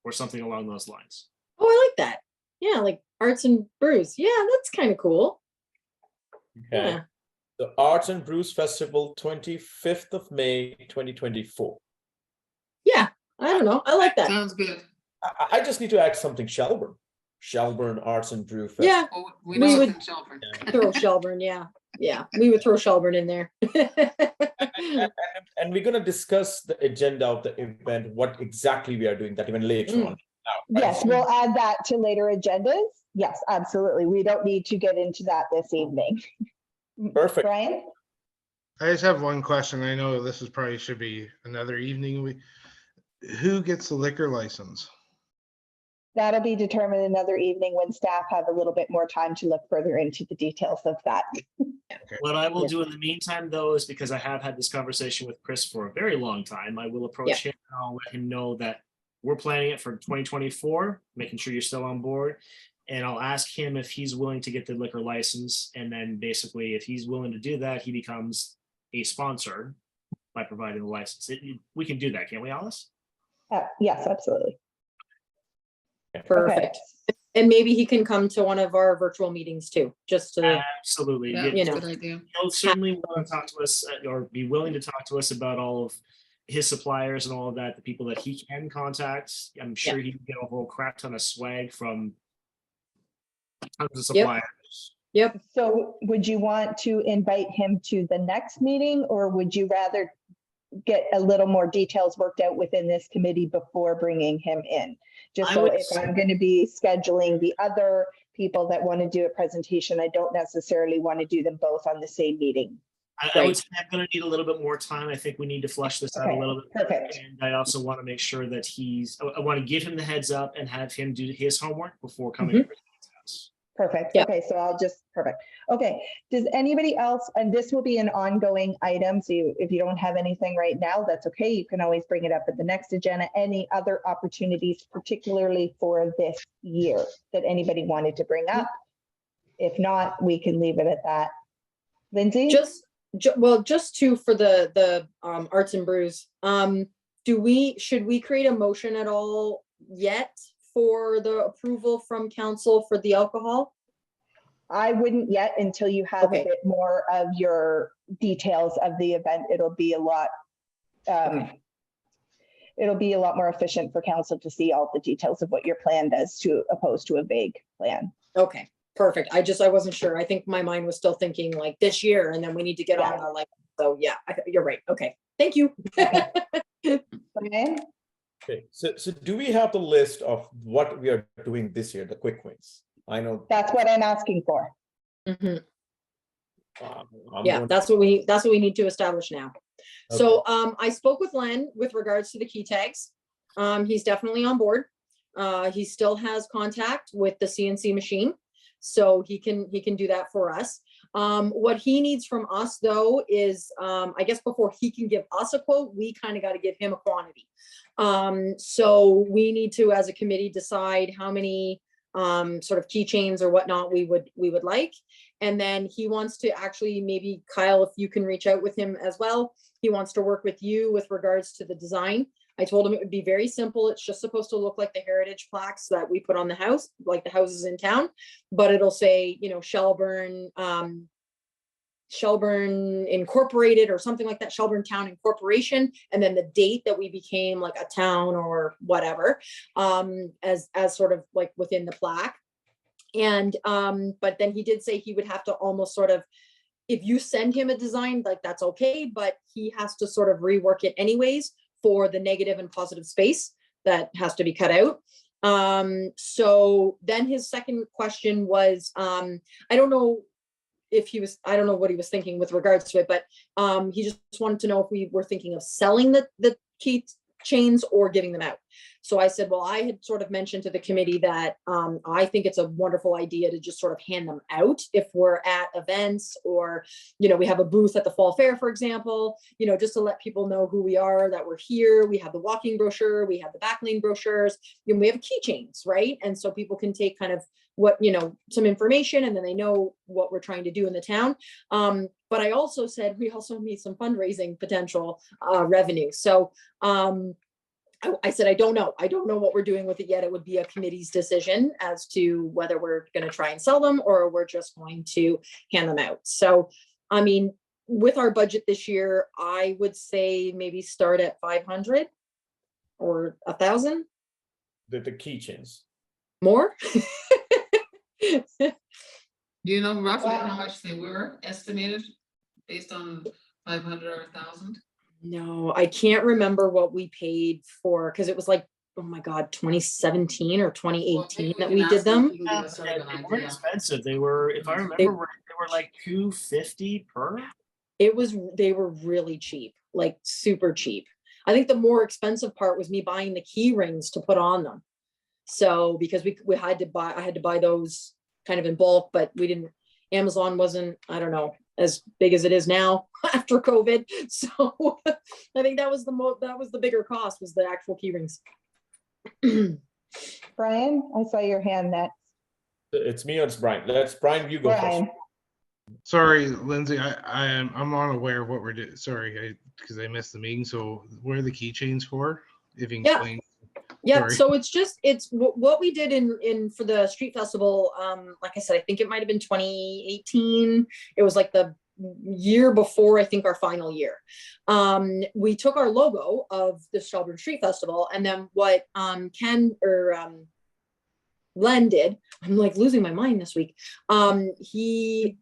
E: or something along those lines?
F: oh, I like that. Yeah, like arts and brews. Yeah, that's kind of cool.
C: Okay.
F: Yeah.
C: The Arts and Brews Festival, 25th of May, 2024.
F: Yeah, I don't know. I like that.
A: Sounds good.
C: I just need to add something Shelburne. Shelburne Arts and Brew Festival.
F: Yeah,
A: Oh,
F: We
A: know
F: would-
A: it's in Shelburne.
F: throw Shelburne. Yeah, we would throw Shelburne in there.
C: And we're going to discuss the agenda of the event, what exactly we are doing that even later on. Now,
B: Yes, we'll add that to later agendas. Yes, absolutely. We don't need to get into that this evening.
C: Perfect.
B: Brian?
D: I just have one question. I know this is probably should be another evening. Who gets the liquor license?
B: That'll be determined another evening when staff have a little bit more time to look further into the details of that.
E: What I will
F: Yeah.
E: do in the meantime, though, is because I have had this conversation with Chris for a very long time, I will approach him and I'll let him know that we're planning it for 2024, making sure you're still on board. And I'll ask him if he's willing to get the liquor license. And then basically, if he's willing to do that, he becomes a sponsor by providing the license. We can do that, can't we, Alice?
B: Yes, absolutely.
F: Perfect. And maybe he can come to one of our virtual meetings too, just to,
E: Absolutely.
A: Yeah,
F: You know.
A: good idea.
E: He'll certainly want to talk to us or be willing to talk to us about all of his suppliers and all of that, the people that he can contact. I'm sure he can get a whole crap ton of swag from tons of
F: Yep.
E: suppliers.
F: yep.
B: So would you want to invite him to the next meeting, or would you rather get a little more details worked out within this committee before bringing him in? Just
E: I
B: so
E: would
B: if I'm going to be scheduling the other people that want to do a presentation, I don't necessarily want to do them both on the same meeting.
E: I would say I'm going to need a little bit more time. I think we need to flesh this out a
B: Okay,
E: little bit.
B: perfect.
E: And I also want to make sure that I want to give him the heads up and have him do his homework before coming
F: Mhm.
E: over to us.
B: Perfect.
F: Yeah.
B: Okay, so perfect. Okay, does anybody else, and this will be an ongoing item, so if you don't have anything right now, that's okay. You can always bring it up at the next agenda. Any other opportunities, particularly for this year, that anybody wanted to bring up? If not, we can leave it at that. Lindsay?
F: Just for the arts and brews. Should we create a motion at all yet for the approval from council for the alcohol?
B: I wouldn't yet until you have a
F: Okay.
B: bit more of your details of the event. It'll be a lot more efficient for council to see all the details of what your plan does to opposed to a vague plan.
F: Okay, perfect. I wasn't sure. I think my mind was still thinking like this year and then we need to get on the like, so yeah, you're right. Okay, thank you.
B: Brian?
C: Okay, so do we have the list of what we are doing this year, the quick wins? I know.
B: That's what I'm asking for.
F: Mhm.
C: I'm
F: Yeah,
C: going-
F: that's what we need to establish now. So I spoke with Len with regards to the key tags. He's definitely on board. He still has contact with the CNC machine, so he can do that for us. What he needs from us though is, I guess before he can give us a quote, we kind of got to give him a quantity. So we need to, as a committee, decide how many sort of keychains or whatnot we would like. And then he wants to actually, maybe Kyle, if you can reach out with him as well. He wants to work with you with regards to the design. I told him it would be very simple. It's just supposed to look like the heritage plaques that we put on the house, like the houses in town, but it'll say, you know, Shelburne, Shelburne Incorporated or something like that, Shelburne Town Incorporation, and then the date that we became like a town or whatever, as sort of like within the plaque. And but then he did say he would have to almost sort of, if you send him a design, like that's okay, but he has to sort of rework it anyways for the negative and positive space that has to be cut out. So then his second question was, I don't know if he was, I don't know what he was thinking with regards to it, but he just wanted to know if we were thinking of selling the key chains or giving them out. So I said, well, I had sort of mentioned to the committee that I think it's a wonderful idea to just sort of hand them out if we're at events, or, you know, we have a booth at the fall fair, for example, you know, just to let people know who we are, that we're here. We have the walking brochure, we have the backlane brochures, and we have keychains, right? And so people can take kind of what, you know, some information, and then they know what we're trying to do in the town. But I also said, we also need some fundraising potential revenue. So I said, I don't know what we're doing with it yet. It would be a committee's decision as to whether we're going to try and sell them or we're just going to hand them out. So, I mean, with our budget this year, I would say maybe start at 500 or 1,000
C: the keychains.
F: more.
A: Do you know roughly how much they were estimated based on 500 or 1,000?
F: No, I can't remember what we paid for, because it was like, oh my God, 2017 or 2018 that we did them.
E: They weren't expensive. They were, if I remember right, they were like $250 per.
F: They were really cheap, like super cheap. I think the more expensive part was me buying the key rings to put on them. So because we had to buy, I had to buy those kind of in bulk, but we didn't, Amazon wasn't, I don't know, as big as it is now after COVID. So I think that was the bigger cost, was the actual key rings.
B: Brian, I saw your hand next.
C: It's me or it's Brian. Brian, you go
B: Brian,
C: first.
D: Sorry, Lindsay, I'm unaware of what we're doing. Sorry, because I missed the meeting. So what are the keychains for? If you can
F: Yeah.
D: explain.
F: Yeah,
D: Sorry.
F: so it's what we did in for the street festival. Like I said, I think it might have been 2018. It was like the year before, I think, our final year. We took our logo of the Shelburne Street Festival, and then what Ken or Len did, I'm like losing my mind this week. He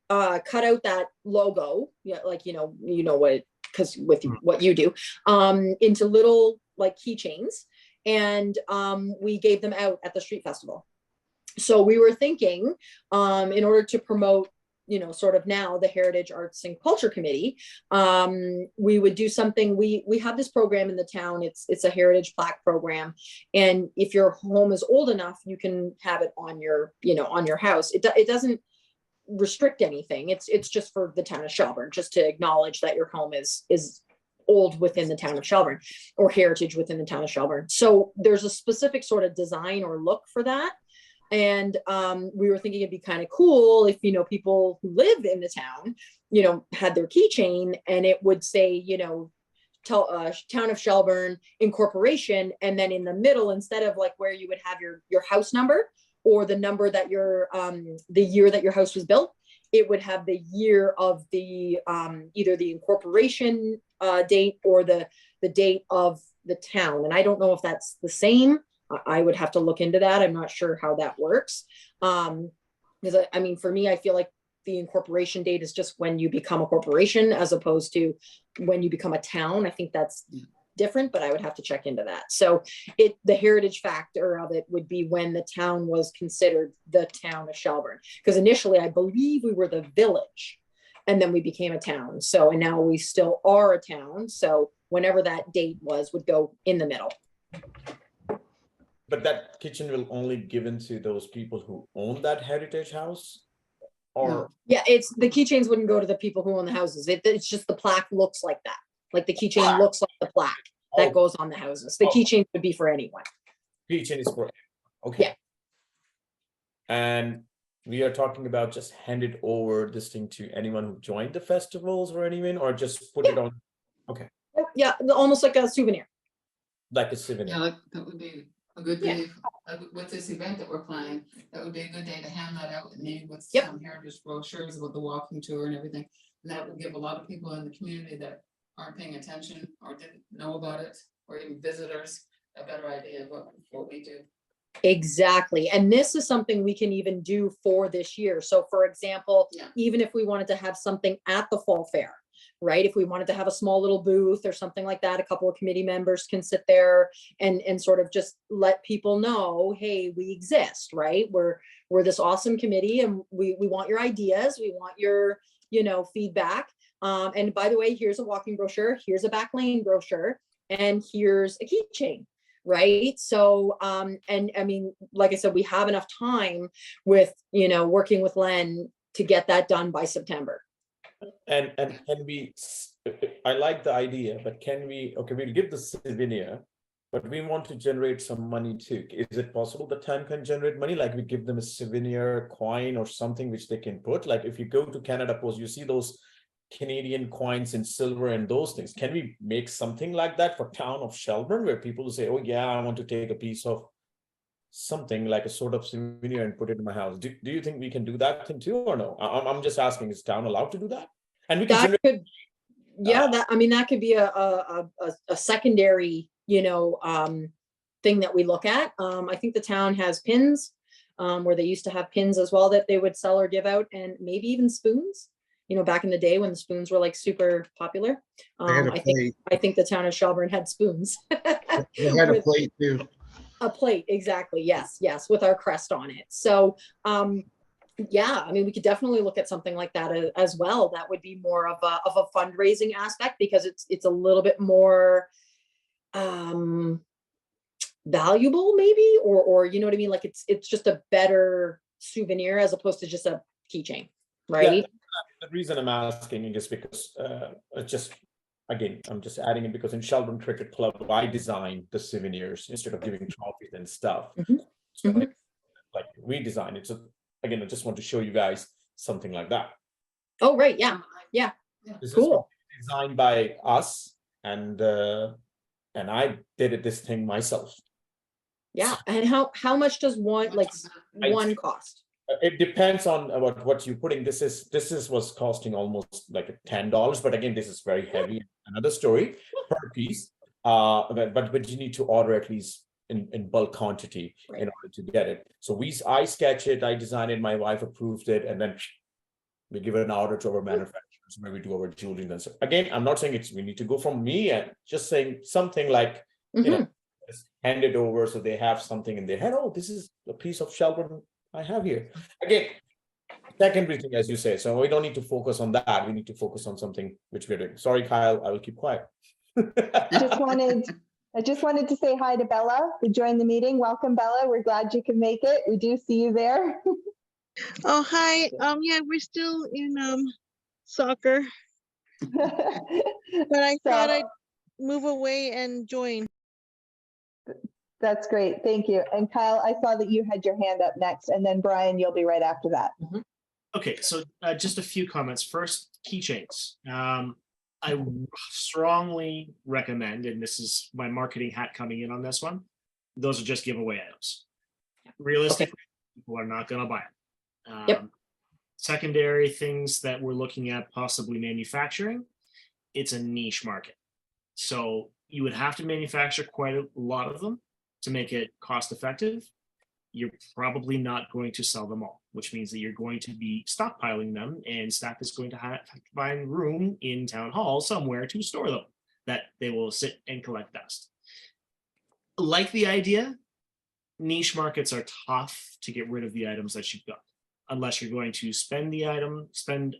F: cut out that logo, yeah, like you know what, because with what you do, into little like keychains, and we gave them out at the street festival. So we were thinking, in order to promote, you know, sort of now the Heritage Arts and Culture Committee, we would do something. We have this program in the town. It's a heritage plaque program, and if your home is old enough, you can have it on your, you know, on your house. It doesn't restrict anything. It's just for the town of Shelburne, just to acknowledge that your home is old within the town of Shelburne, or heritage within the town of Shelburne. So there's a specific sort of design or look for that. And we were thinking it'd be kind of cool if, you know, people who live in the town, you know, had their keychain and it would say, you know, Town of Shelburne Incorporation, and then in the middle, instead of like where you would have your house number or the number that your the year that your house was built, it would have the year of the either the incorporation date or the date of the town. And I don't know if that's the same. I would have to look into that. I'm not sure how that works. Because I mean, for me, I feel like the incorporation date is just when you become a corporation as opposed to when you become a town. I think that's different, but I would have to check into that. So the heritage factor of it would be when the town was considered the town of Shelburne. Because initially, I believe we were the village, and then we became a town. So, and now we still are a town. So whenever that date was, would go in the middle.
C: But that kitchen will only given to those people who own that heritage house? Or,
F: Yeah, it's the keychains wouldn't go to the people who own the houses. It's just the plaque looks like that. Like the keychain looks like the plaque that
C: Oh.
F: goes on the houses. The
C: Oh.
F: keychain would be for anyone.
C: kitchen is for, okay.
F: Yeah.
C: And we are talking about just hand it over this thing to anyone who joined the festivals or anyone, or just put it on
F: Yeah, almost like a souvenir.
C: like a souvenir?
A: Yeah, like, that would be a good
F: Yeah.
A: day, with this event that we're planning, that would be a good day to hand that out, and maybe with
F: Yep.
A: some heritage brochures about the walking tour and everything. And that would give a lot of people in the community that aren't paying attention or didn't know about it, or even visitors, a better idea of what we do.
F: Exactly. And this is something we can even do for this year. So for example,
A: Yeah.
F: even if we wanted to have something at the fall fair, right? If we wanted to have a small little booth or something like that, a couple of committee members can sit there and sort of just let people know, hey, we exist, right? We're this awesome committee, and we want your ideas. We want your, feedback. And by the way, here's a walking brochure, here's a back lane brochure, and here's a keychain. Right. So, and I mean, like I said, we have enough time with, working with Len to get that done by September.
C: And can we, I like the idea, but can we, okay, we'll give the souvenir, but we want to generate some money too. Is it possible the town can generate money? Like we give them a souvenir coin or something which they can put, like if you go to Canada Post, you see those Canadian coins in silver and those things. Can we make something like that for town of Shelburne, where people will say, oh yeah, I want to take a piece of something like a sort of souvenir and put it in my house? Do you think we can do that thing too, or no? I'm just asking, is town allowed to do that? And we can
F: That
C: generate,
F: could, yeah, that could be a secondary, thing that we look at. I think the town has pins, where they used to have pins as well that they would sell or give out, and maybe even spoons. Back in the day when the spoons were like super popular.
D: They had a plate.
F: I think the town of Shelburne had spoons.
D: They had a plate too.
F: A plate, exactly. Yes, with our crest on it. So, yeah, I mean, we could definitely look at something like that as well. That would be more of a fundraising aspect, because it's a little bit more valuable, maybe, or you know what I mean? Like it's just a better souvenir as opposed to just a keychain, right?
C: Yeah, the reason I'm asking is because again, I'm just adding it because in Shelburne Cricket Club, I designed the souvenirs instead of giving trophies and stuff.
F: Mhm.
C: So
F: Mhm.
C: like we designed it. So again, I just want to show you guys something like that.
F: Oh, right. Yeah.
C: This
F: Cool.
C: is designed by us, and I did this thing myself.
F: Yeah. And how much does one one cost?
C: It depends on what you're putting. This was costing almost like $10, but again, this is very heavy. Another story per piece. But you need to order at least in bulk quantity
F: Right.
C: in order to get it. So I sketch it, I designed it, my wife approved it, and then we give it an order to our manufacturers where we do our jewelry and stuff. Again, I'm not saying we need to go from me, and just saying something like,
F: Mhm.
C: just hand it over so they have something in their head. Oh, this is a piece of Shelburne I have here. Again, secondary thing, as you say. So we don't need to focus on that. We need to focus on something which we're doing. Sorry, Kyle, I will keep quiet.
B: I just wanted to say hi to Bella, who joined the meeting. Welcome, Bella. We're glad you can make it. We do see you there.
G: Oh, hi. Yeah, we're still in soccer, but I thought I'd move away and join.
B: That's great. Thank you. And Kyle, I saw that you had your hand up next, and then Brian, you'll be right after that.
E: Okay, so just a few comments. First, keychains. I strongly recommend, and this is my marketing hat coming in on this one, those are just giveaway items. Realistically, people are not going to buy it.
F: Yep.
E: Secondary things that we're looking at possibly manufacturing, it's a niche market. So you would have to manufacture quite a lot of them to make it cost effective. You're probably not going to sell them all, which means that you're going to be stockpiling them, and staff is going to have to find room in town hall somewhere to store them. that they will sit and collect dust. Like the idea, niche markets are tough to get rid of the items that you've got, unless you're going to spend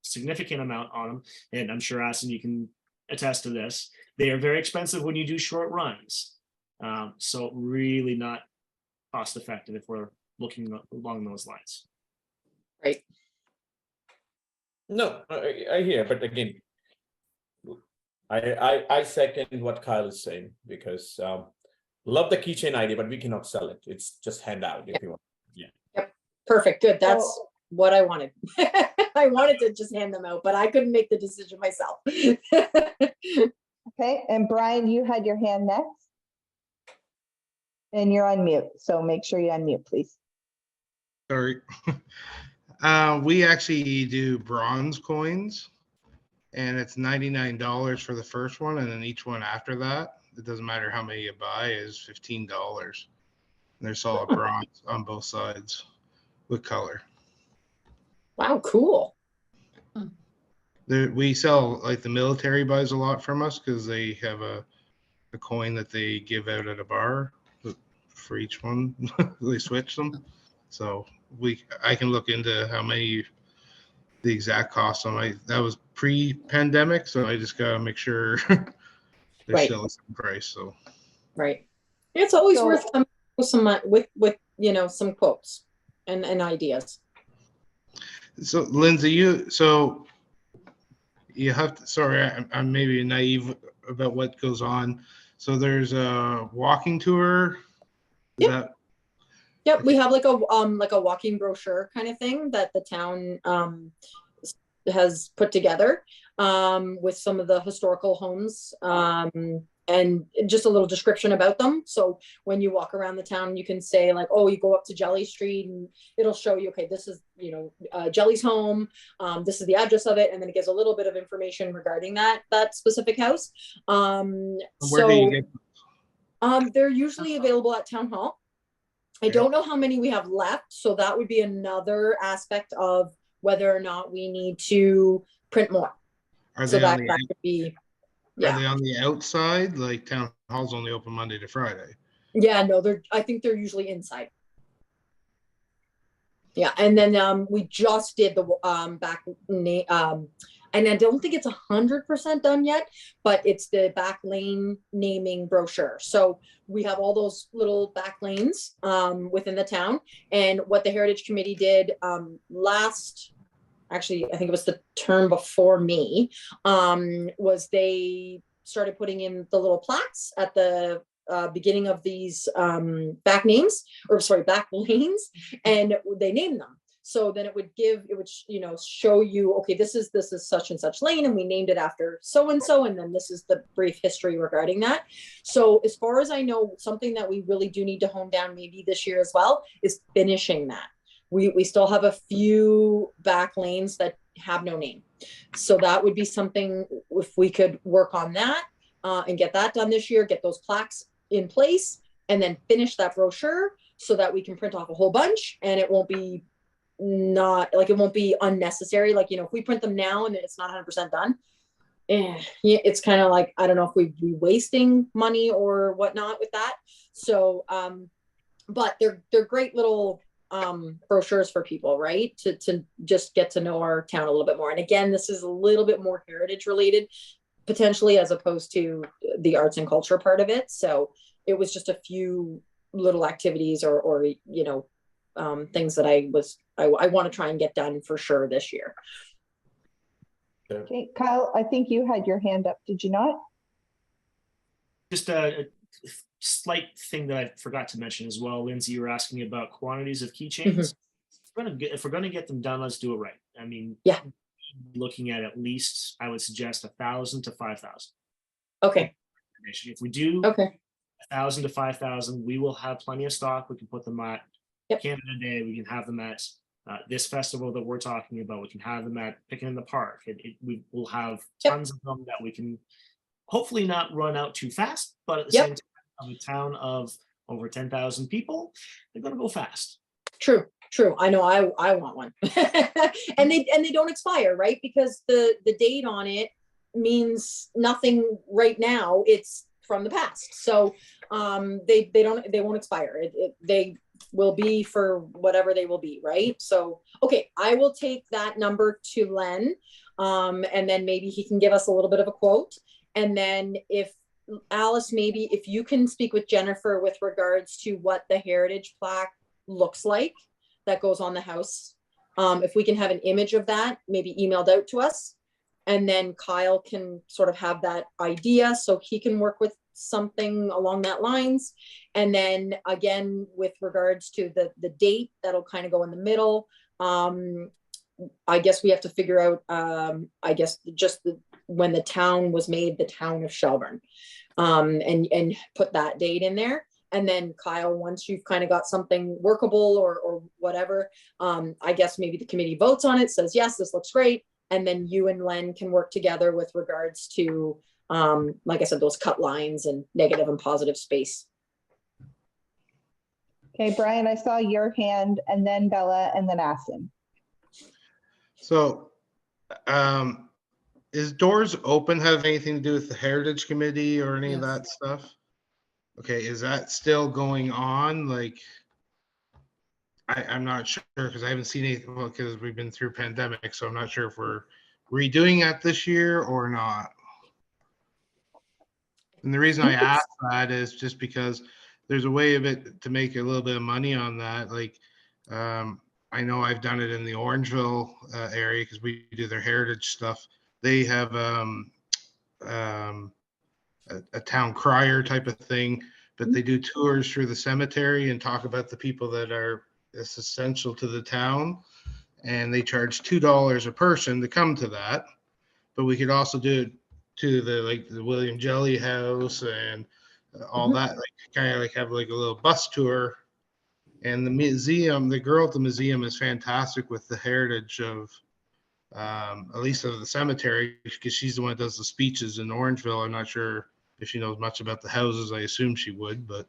E: significant amount on them. And I'm sure, Asin, you can attest to this. They are very expensive when you do short runs. So really not cost effective if we're looking along those lines.
F: Right.
C: No, I hear, but again, I second what Kyle is saying, because love the keychain idea, but we cannot sell it. It's just hand out if you want.
F: Perfect, good. That's
B: So-
F: what I wanted. I wanted to just hand them out, but I couldn't make the decision myself.
B: Okay, and Brian, you had your hand next. And you're on mute, so make sure you unmute, please.
D: Sorry. We actually do bronze coins, and it's $99 for the first one, and then each one after that, it doesn't matter how many you buy, is $15. And they're solid bronze on both sides with color.
F: Wow, cool.
D: We sell, like, the military buys a lot from us because they have a coin that they give out at a bar for each one. They switch them. So I can look into how many, the exact cost on that was pre-pandemic, so I just gotta make sure they're
F: Right.
D: still the same price. So
F: Right. It's always
B: So-
F: worth coming with some with some quotes and ideas.
D: Lindsay, you have to, sorry, I'm maybe naive about what goes on. So there's a walking tour. Is that
F: Yep, we have like a walking brochure kind of thing that the town has put together with some of the historical homes and just a little description about them. So when you walk around the town, you can say like, oh, you go up to Jelly Street and it'll show you, okay, this is, Jelly's home. This is the address of it. And then it gives a little bit of information regarding that specific house.
D: where do you get?
F: They're usually available at Town Hall. I don't know how many we have left, so that would be another aspect of whether or not we need to print more.
D: Are
F: So
D: they on
F: that could be,
D: Are they on the outside? Like Town Hall's only open Monday to Friday.
F: yeah, no, I think they're usually inside. Yeah, and then we just did the and I don't think it's 100% done yet, but it's the back lane naming brochure. So we have all those little back lanes within the town. And what the Heritage Committee did actually, I think it was the term before me, was they started putting in the little plaques at the beginning of these back lanes, and they named them. So then it would show you, okay, this is such and such lane, and we named it after so and so, and then this is the brief history regarding that. So as far as I know, something that we really do need to hone down maybe this year as well is finishing that. We still have a few back lanes that have no name. So that would be something, if we could work on that and get that done this year, get those plaques in place, and then finish that brochure so that we can print off a whole bunch, and it won't be it won't be unnecessary. Like, if we print them now and it's not 100% done, it's kind of like, I don't know if we'd be wasting money or whatnot with that. So, but they're great little brochures for people, right? To just get to know our town a little bit more. And again, this is a little bit more heritage related, potentially, as opposed to the arts and culture part of it. So it was just a few little activities or things that I want to try and get done for sure this year.
B: Okay, Kyle, I think you had your hand up, did you not?
E: Just a slight thing that I forgot to mention as well, Lindsay, you were asking about quantities of keychains. If we're gonna get them done, let's do it right. I mean,
F: Yeah.
E: Looking at least, I would suggest 1,000 to 5,000.
F: Okay.
E: If we do
F: Okay.
E: 1,000 to 5,000, we will have plenty of stock. We can put them at
F: Yep.
E: Canada Day. We can have them at this festival that we're talking about. We can have them at Picking in the Park. We will have
F: Yep.
E: tons of them that we can hopefully not run out too fast, but at the
F: Yep.
E: same time, a town of over 10,000 people, they're going to go fast.
F: True. I know I want one. and they don't expire, right? Because the date on it means nothing right now. It's from the past. So they won't expire. They will be for whatever they will be, right? So, okay, I will take that number to Len, and then maybe he can give us a little bit of a quote. And then if Alice, maybe if you can speak with Jennifer with regards to what the heritage plaque looks like that goes on the house. If we can have an image of that, maybe emailed out to us. And then Kyle can sort of have that idea so he can work with something along that lines. And then again, with regards to the date, that'll kind of go in the middle. I guess we have to figure out, I guess just when the town was made, the town of Shelburne, and put that date in there. And then Kyle, once you've kind of got something workable or whatever, I guess maybe the committee votes on it, says, yes, this looks great. And then you and Len can work together with regards to, like I said, those cut lines and negative and positive space.
B: Okay, Brian, I saw your hand, and then Bella, and then Asin.
D: So, is Doors Open have anything to do with the Heritage Committee or any of
A: Yes.
D: that stuff? Okay, is that still going on? Like, I'm not sure because I haven't seen anything, well, because we've been through pandemic, so I'm not sure if we're redoing that this year or not. And the reason I ask that is just because there's a way of it to make a little bit of money on that. Like, I know I've done it in the Orangeville area because we do their heritage stuff. They have a town crier type of thing, but they do tours through the cemetery and talk about the people that are essential to the town. And they charge $2 a person to come to that. But we could also do it to the William Jelly House and all that, like kind of like have like a little bus tour. And the museum, the girl at the museum is fantastic with the heritage of at least of the cemetery, because she's the one that does the speeches in Orangeville. I'm not sure if she knows much about the houses. I assume she would, but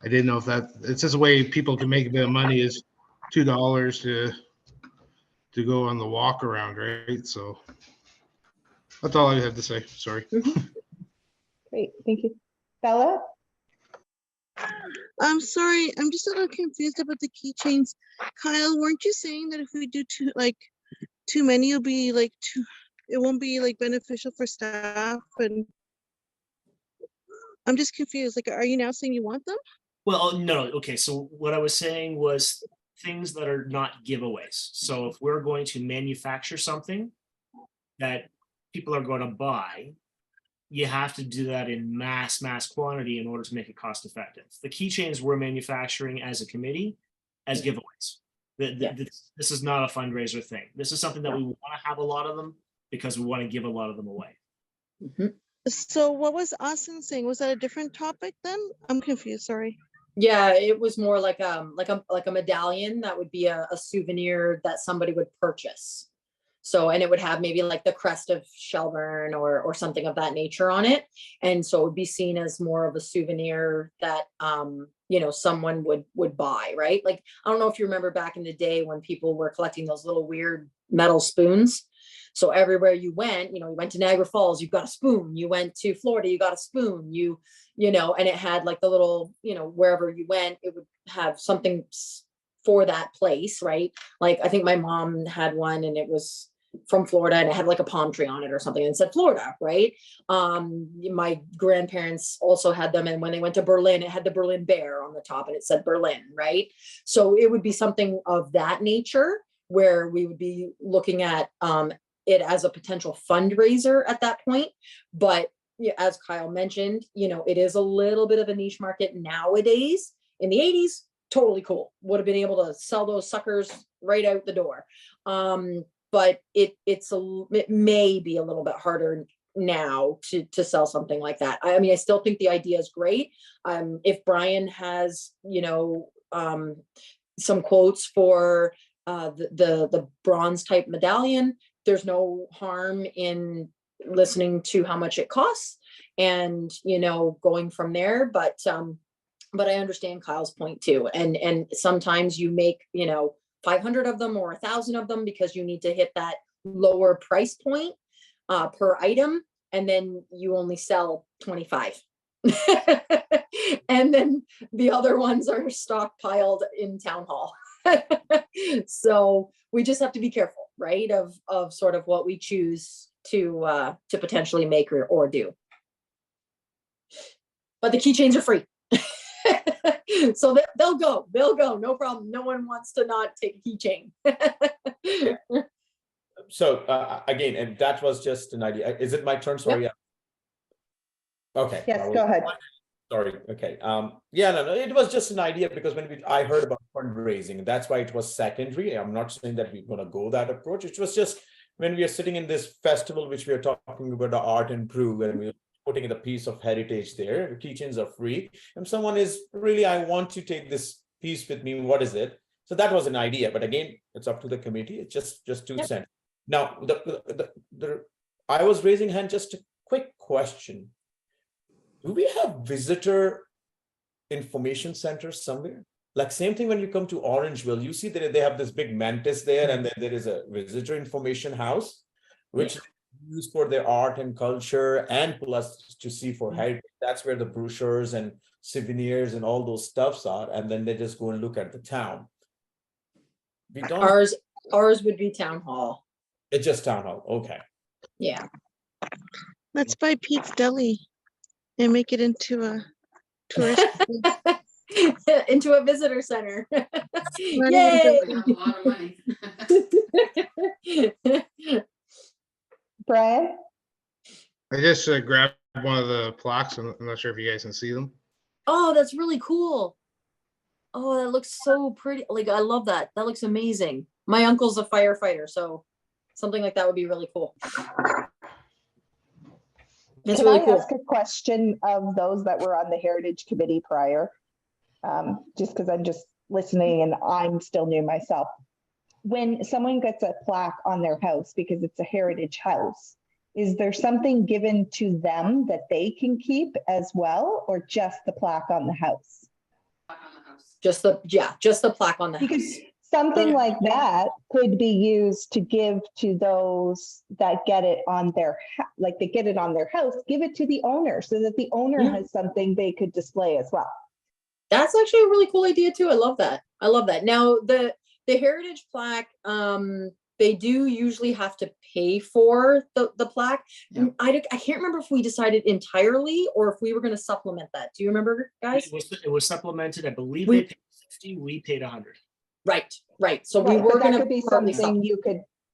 D: I didn't know if that, it's just a way people can make a bit of money is $2 to go on the walk around, right? So that's all I have to say. Sorry.
B: Great, thank you. Bella?
G: I'm sorry, I'm just a little confused about the keychains. Kyle, weren't you saying that if we do too many, it'll be like it won't be like beneficial for staff? And I'm just confused. Like, are you now saying you want them?
E: Well, no, okay, so what I was saying was things that are not giveaways. So if we're going to manufacture something that people are going to buy, you have to do that in mass quantity in order to make it cost effective. The keychains we're manufacturing as a committee as giveaways. This is not a fundraiser thing. This is something that we want to have a lot of them because we want to give a lot of them away.
G: So what was Austin saying? Was that a different topic then? I'm confused, sorry.
F: Yeah, it was more like a medallion that would be a souvenir that somebody would purchase. So, and it would have maybe like the crest of Shelburne or something of that nature on it. And so it would be seen as more of a souvenir that, someone would buy, right? Like, I don't know if you remember back in the day when people were collecting those little weird metal spoons. So everywhere you went, you went to Niagara Falls, you got a spoon. You went to Florida, you got a spoon. And it had like the little, wherever you went, it would have something for that place, right? Like, I think my mom had one and it was from Florida and it had like a palm tree on it or something and it said Florida, right? My grandparents also had them, and when they went to Berlin, it had the Berlin Bear on the top and it said Berlin, right? So it would be something of that nature where we would be looking at it as a potential fundraiser at that point. But as Kyle mentioned, it is a little bit of a niche market nowadays. In the 80s, totally cool. Would have been able to sell those suckers right out the door. But it may be a little bit harder now to sell something like that. I mean, I still think the idea is great. If Brian has, some quotes for the bronze type medallion, there's no harm in listening to how much it costs and, going from there. But I understand Kyle's point too. And sometimes you make, 500 of them or 1,000 of them because you need to hit that lower price point. per item, and then you only sell 25. And then the other ones are stockpiled in town hall. So we just have to be careful, right, of sort of what we choose to potentially make or do. But the keychains are free. So they'll go, no problem. No one wants to not take a keychain.
C: So again, and that was just an idea. Is it my turn? Sorry. Okay.
B: Yes, go ahead.
C: Sorry. Okay. Yeah, no, it was just an idea because when I heard about fundraising, that's why it was secondary. I'm not saying that we're going to go that approach. It was just when we are sitting in this festival, which we are talking about the art and brew, and we're putting in a piece of heritage there. The keychains are free. And someone is really, I want to take this piece with me. What is it? So that was an idea. But again, it's up to the committee. It's just 2 cents. Now, I was raising hand, just a quick question. Do we have visitor information centers somewhere? Like same thing when you come to Orangeville, you see that they have this big mantis there, and then there is a visitor information house, which is used for their art and culture, and plus to see for heritage. That's where the brochures and souvenirs and all those stuffs are, and then they just go and look at the town. We don't.
F: Ours would be town hall.
C: It's just town hall. Okay.
F: Yeah.
G: Let's buy Pete's Deli and make it into a tourist.
F: Into a visitor center.
G: Money
F: Yay!
A: We have a lot of money.
B: Brian?
D: I just grabbed one of the plaques. I'm not sure if you guys can see them.
F: Oh, that's really cool. Oh, that looks so pretty. Like, I love that. That looks amazing. My uncle's a firefighter, so something like that would be really cool. It's
B: Can
F: really
B: I
F: cool.
B: ask a question of those that were on the Heritage Committee prior? Just because I'm just listening and I'm still new myself. When someone gets a plaque on their house because it's a heritage house, is there something given to them that they can keep as well, or just the plaque on the house?
F: Just the plaque on the
B: Because
F: house.
B: something like that could be used to give to those that get it on their, like they get it on their house, give it to the owner so that the owner
F: Yeah.
B: has something they could display as well.
F: That's actually a really cool idea too. I love that. I love that. Now the heritage plaque, they do usually have to pay for the plaque.
A: Yep.
F: I can't remember if we decided entirely or if we were going to supplement that. Do you remember, guys?
E: It was supplemented. I believe
F: We-
E: they paid 50, we paid 100.
F: Right. So we
B: Right,
F: were
B: but
F: going
B: that
F: to
B: could be something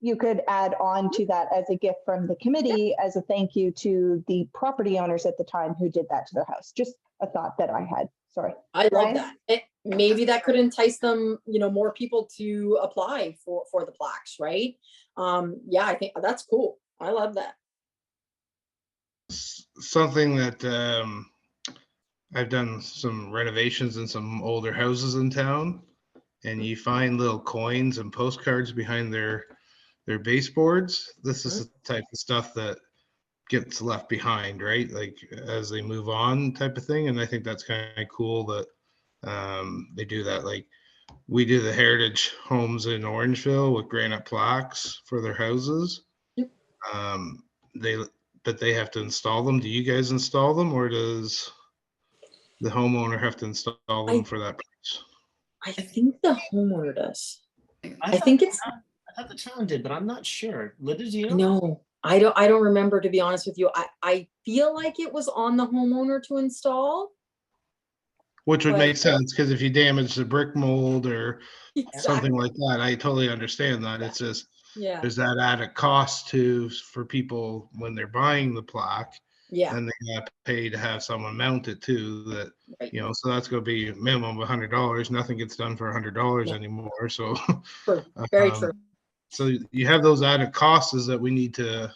B: you could add on to that as a gift from the committee as a thank you to the property owners at the time who did that to their house. Just a thought that I had. Sorry.
F: I love
B: Brian?
F: that. Maybe that could entice them, more people to apply for the plaques, right? Yeah, I think that's cool. I love that.
D: Something that I've done some renovations in some older houses in town, and you find little coins and postcards behind their baseboards. This is the type of stuff that gets left behind, right? Like as they move on, type of thing. And I think that's kind of cool that they do that. Like we do the heritage homes in Orangeville with granite plaques for their houses.
F: Yep.
D: But they have to install them. Do you guys install them, or does the homeowner have to install them for that price?
F: I think the homeowner does. I
E: thought
F: think
E: the
F: it's
E: town- I thought the town did, but I'm not sure. Linda, do you know?
F: no. I don't remember, to be honest with you. I feel like it was on the homeowner to install.
D: Which would
F: But-
D: make sense, because if you damage the brick mold or
F: Exactly.
D: something like that, I totally understand that. It's just,
F: Yeah.
D: there's that added cost for people when they're buying the plaque,
F: Yeah.
D: and they got to pay to have someone mount it too, that,
F: Right.
D: so that's gonna be a minimum of $100. Nothing gets done for $100
F: Yeah.
D: anymore, so.
F: True. Very
D: um,
F: true.
D: So you have those added costs is that we need to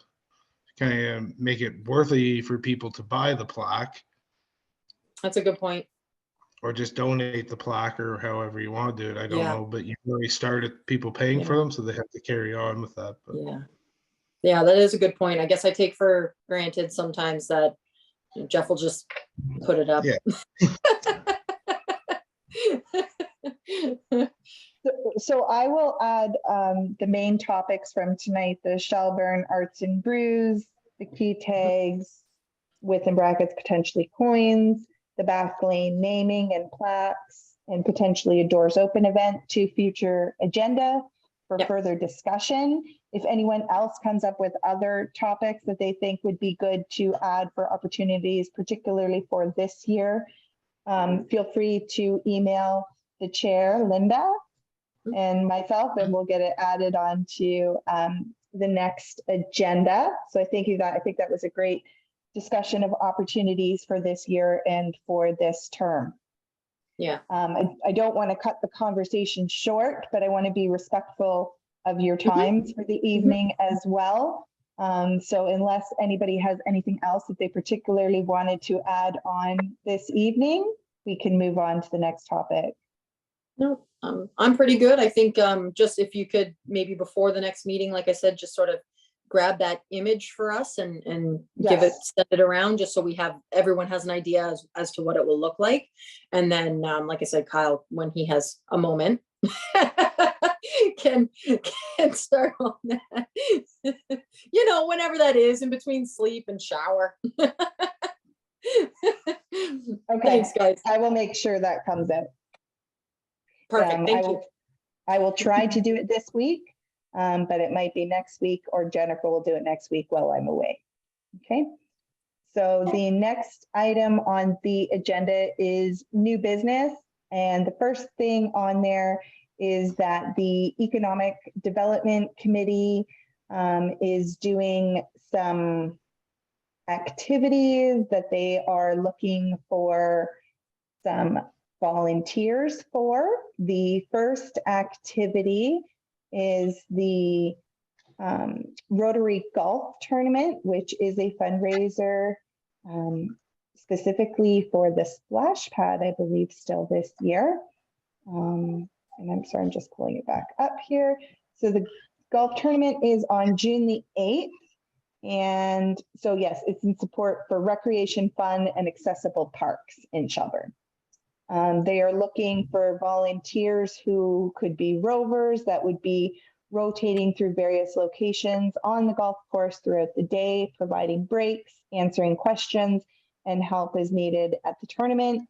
D: kind of make it worthy for people to buy the plaque,
F: That's a good point.
D: or just donate the plaque, or however you want to do it. I don't
F: Yeah.
D: know, but you've already started people paying for them, so they have to carry on with that. But
F: Yeah. Yeah, that is a good point. I guess I take for granted sometimes that Jeff will just put it up.
D: Yeah.
B: so I will add the main topics from tonight, the Shelburne Arts and Brews, the key tags, with in brackets potentially coins, the back lane naming and plaques, and potentially a doors open event to future agenda for
F: Yep.
B: further discussion. If anyone else comes up with other topics that they think would be good to add for opportunities, particularly for this year, feel free to email the chair, Linda, and myself, and we'll get it added on to the next agenda. So I think that was a great discussion of opportunities for this year and for this term.
F: Yeah.
B: I don't want to cut the conversation short, but I want to be respectful of your times for the evening as well. So unless anybody has anything else that they particularly wanted to add on this evening, we can move on to the next topic.
F: No, I'm pretty good. I think just if you could maybe before the next meeting, like I said, just sort of grab that image for us and give it,
B: Yes.
F: send it around just so we have, everyone has an idea as to what it will look like. And then, like I said, Kyle, when he has a moment, can start on that. You know, whenever that is, in between sleep and shower.
B: Okay,
F: Thanks, guys.
B: I will make sure that comes out.
F: Perfect. Thank you.
B: I will try to do it this week, but it might be next week, or Jennifer will do it next week while I'm away. Okay. So the next item on the agenda is new business. And the first thing on there is that the Economic Development Committee is doing some activities that they are looking for some volunteers for. The first activity is the Rotary Golf Tournament, which is a fundraiser specifically for the splash pad, I believe, still this year. And I'm sorry, I'm just pulling it back up here. So the golf tournament is on June the 8th. And so, yes, it's in support for recreation, fun, and accessible parks in Shelburne. They are looking for volunteers who could be rovers that would be rotating through various locations on the golf course throughout the day, providing breaks, answering questions, and help as needed at the tournament.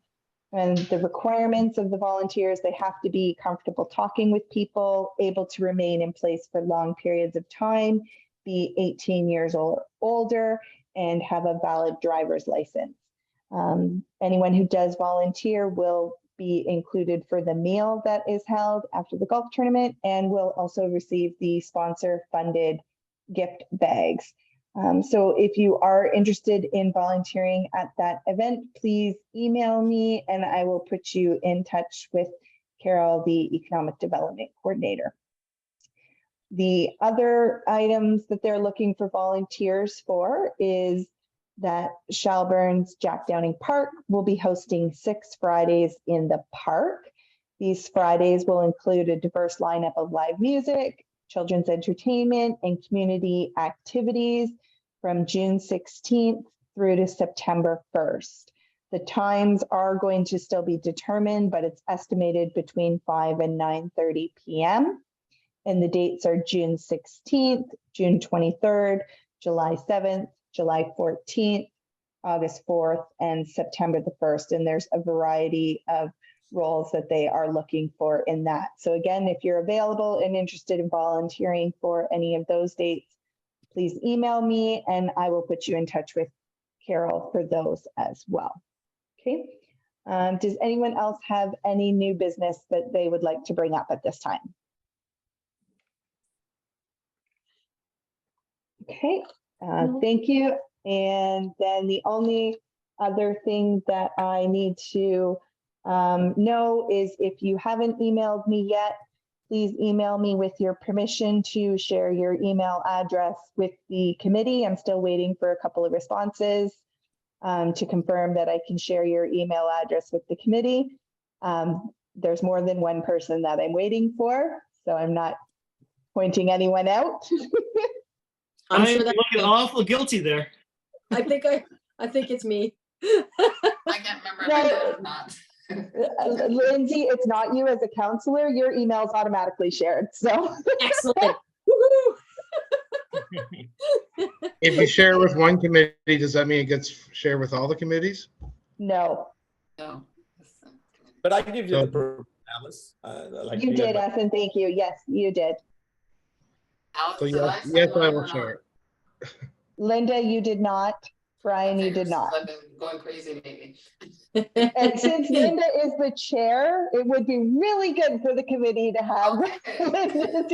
B: And the requirements of the volunteers, they have to be comfortable talking with people, able to remain in place for long periods of time, be 18 years or older, and have a valid driver's license. Anyone who does volunteer will be included for the meal that is held after the golf tournament, and will also receive the sponsor-funded gift bags. So if you are interested in volunteering at that event, please email me and I will put you in touch with Carol, the Economic Development Coordinator. The other items that they're looking for volunteers for is that Shelburne's Jack Downing Park will be hosting 6 Fridays in the park. These Fridays will include a diverse lineup of live music, children's entertainment, and community activities from June 16th through to September 1st. The times are going to still be determined, but it's estimated between 5 and 9:30 p.m. And the dates are June 16th, June 23rd, July 7th, July 14th, August 4th, and September the 1st. And there's a variety of roles that they are looking for in that. So again, if you're available and interested in volunteering for any of those dates, please email me and I will put you in touch with Carol for those as well. Okay. Does anyone else have any new business that they would like to bring up at this time? Okay, thank you. And then the only other thing that I need to know is if you haven't emailed me yet, please email me with your permission to share your email address with the committee. I'm still waiting for a couple of responses to confirm that I can share your email address with the committee. There's more than one person that I'm waiting for, so I'm not pointing anyone out.
F: I'm
E: I'm
F: sure that
E: looking awful guilty there.
F: I think it's me.
A: I can't remember if I did or not.
B: Lindsay, it's not you as a counselor, your email's automatically shared, so.
F: Excellent. Woo-hoo.
D: If you share with one committee, does that mean it gets shared with all the committees?
B: No,
A: No.
C: But I give you the
D: So-
C: per- Alice. Like
B: you
C: we
B: did,
C: had-
B: Essen, thank you. Yes, you did.
A: Alex,
D: So
A: did I
D: yes,
A: send
D: yes, I
A: mine
D: will
A: or not?
D: share it.
B: Linda, you did not. Brian, you
A: Okay,
B: did not.
A: I've been going crazy lately.
B: And since Linda is the chair, it would be really good for the committee to have
A: Okay.
B: Linda's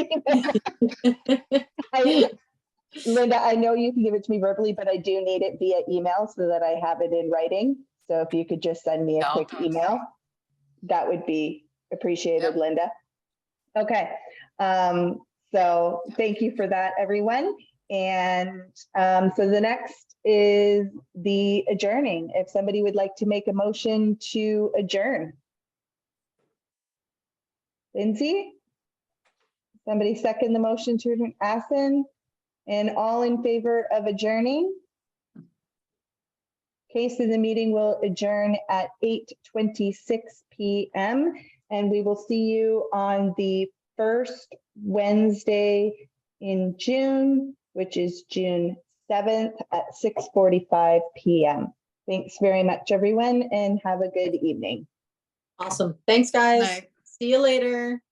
B: email. Linda, I know you can give it to me verbally, but I do need it via email so that I have it in writing. So if you could just send me a
A: Yeah, I'll
B: quick
A: do it.
B: email, that would be appreciated,
A: Yep.
B: Linda. Okay, so thank you for that, everyone. And so the next is the adjourning. If somebody would like to make a motion to adjourn. Lindsay? Somebody second the motion to adjourn, Assen? And all in favor of adjourning? Okay, so the meeting will adjourn at 8:26 p.m. And we will see you on the first Wednesday in June, which is June 7th at 6:45 p.m. Thanks very much, everyone, and have a good evening.
F: Awesome. Thanks, guys.
A: Night.
F: See you later.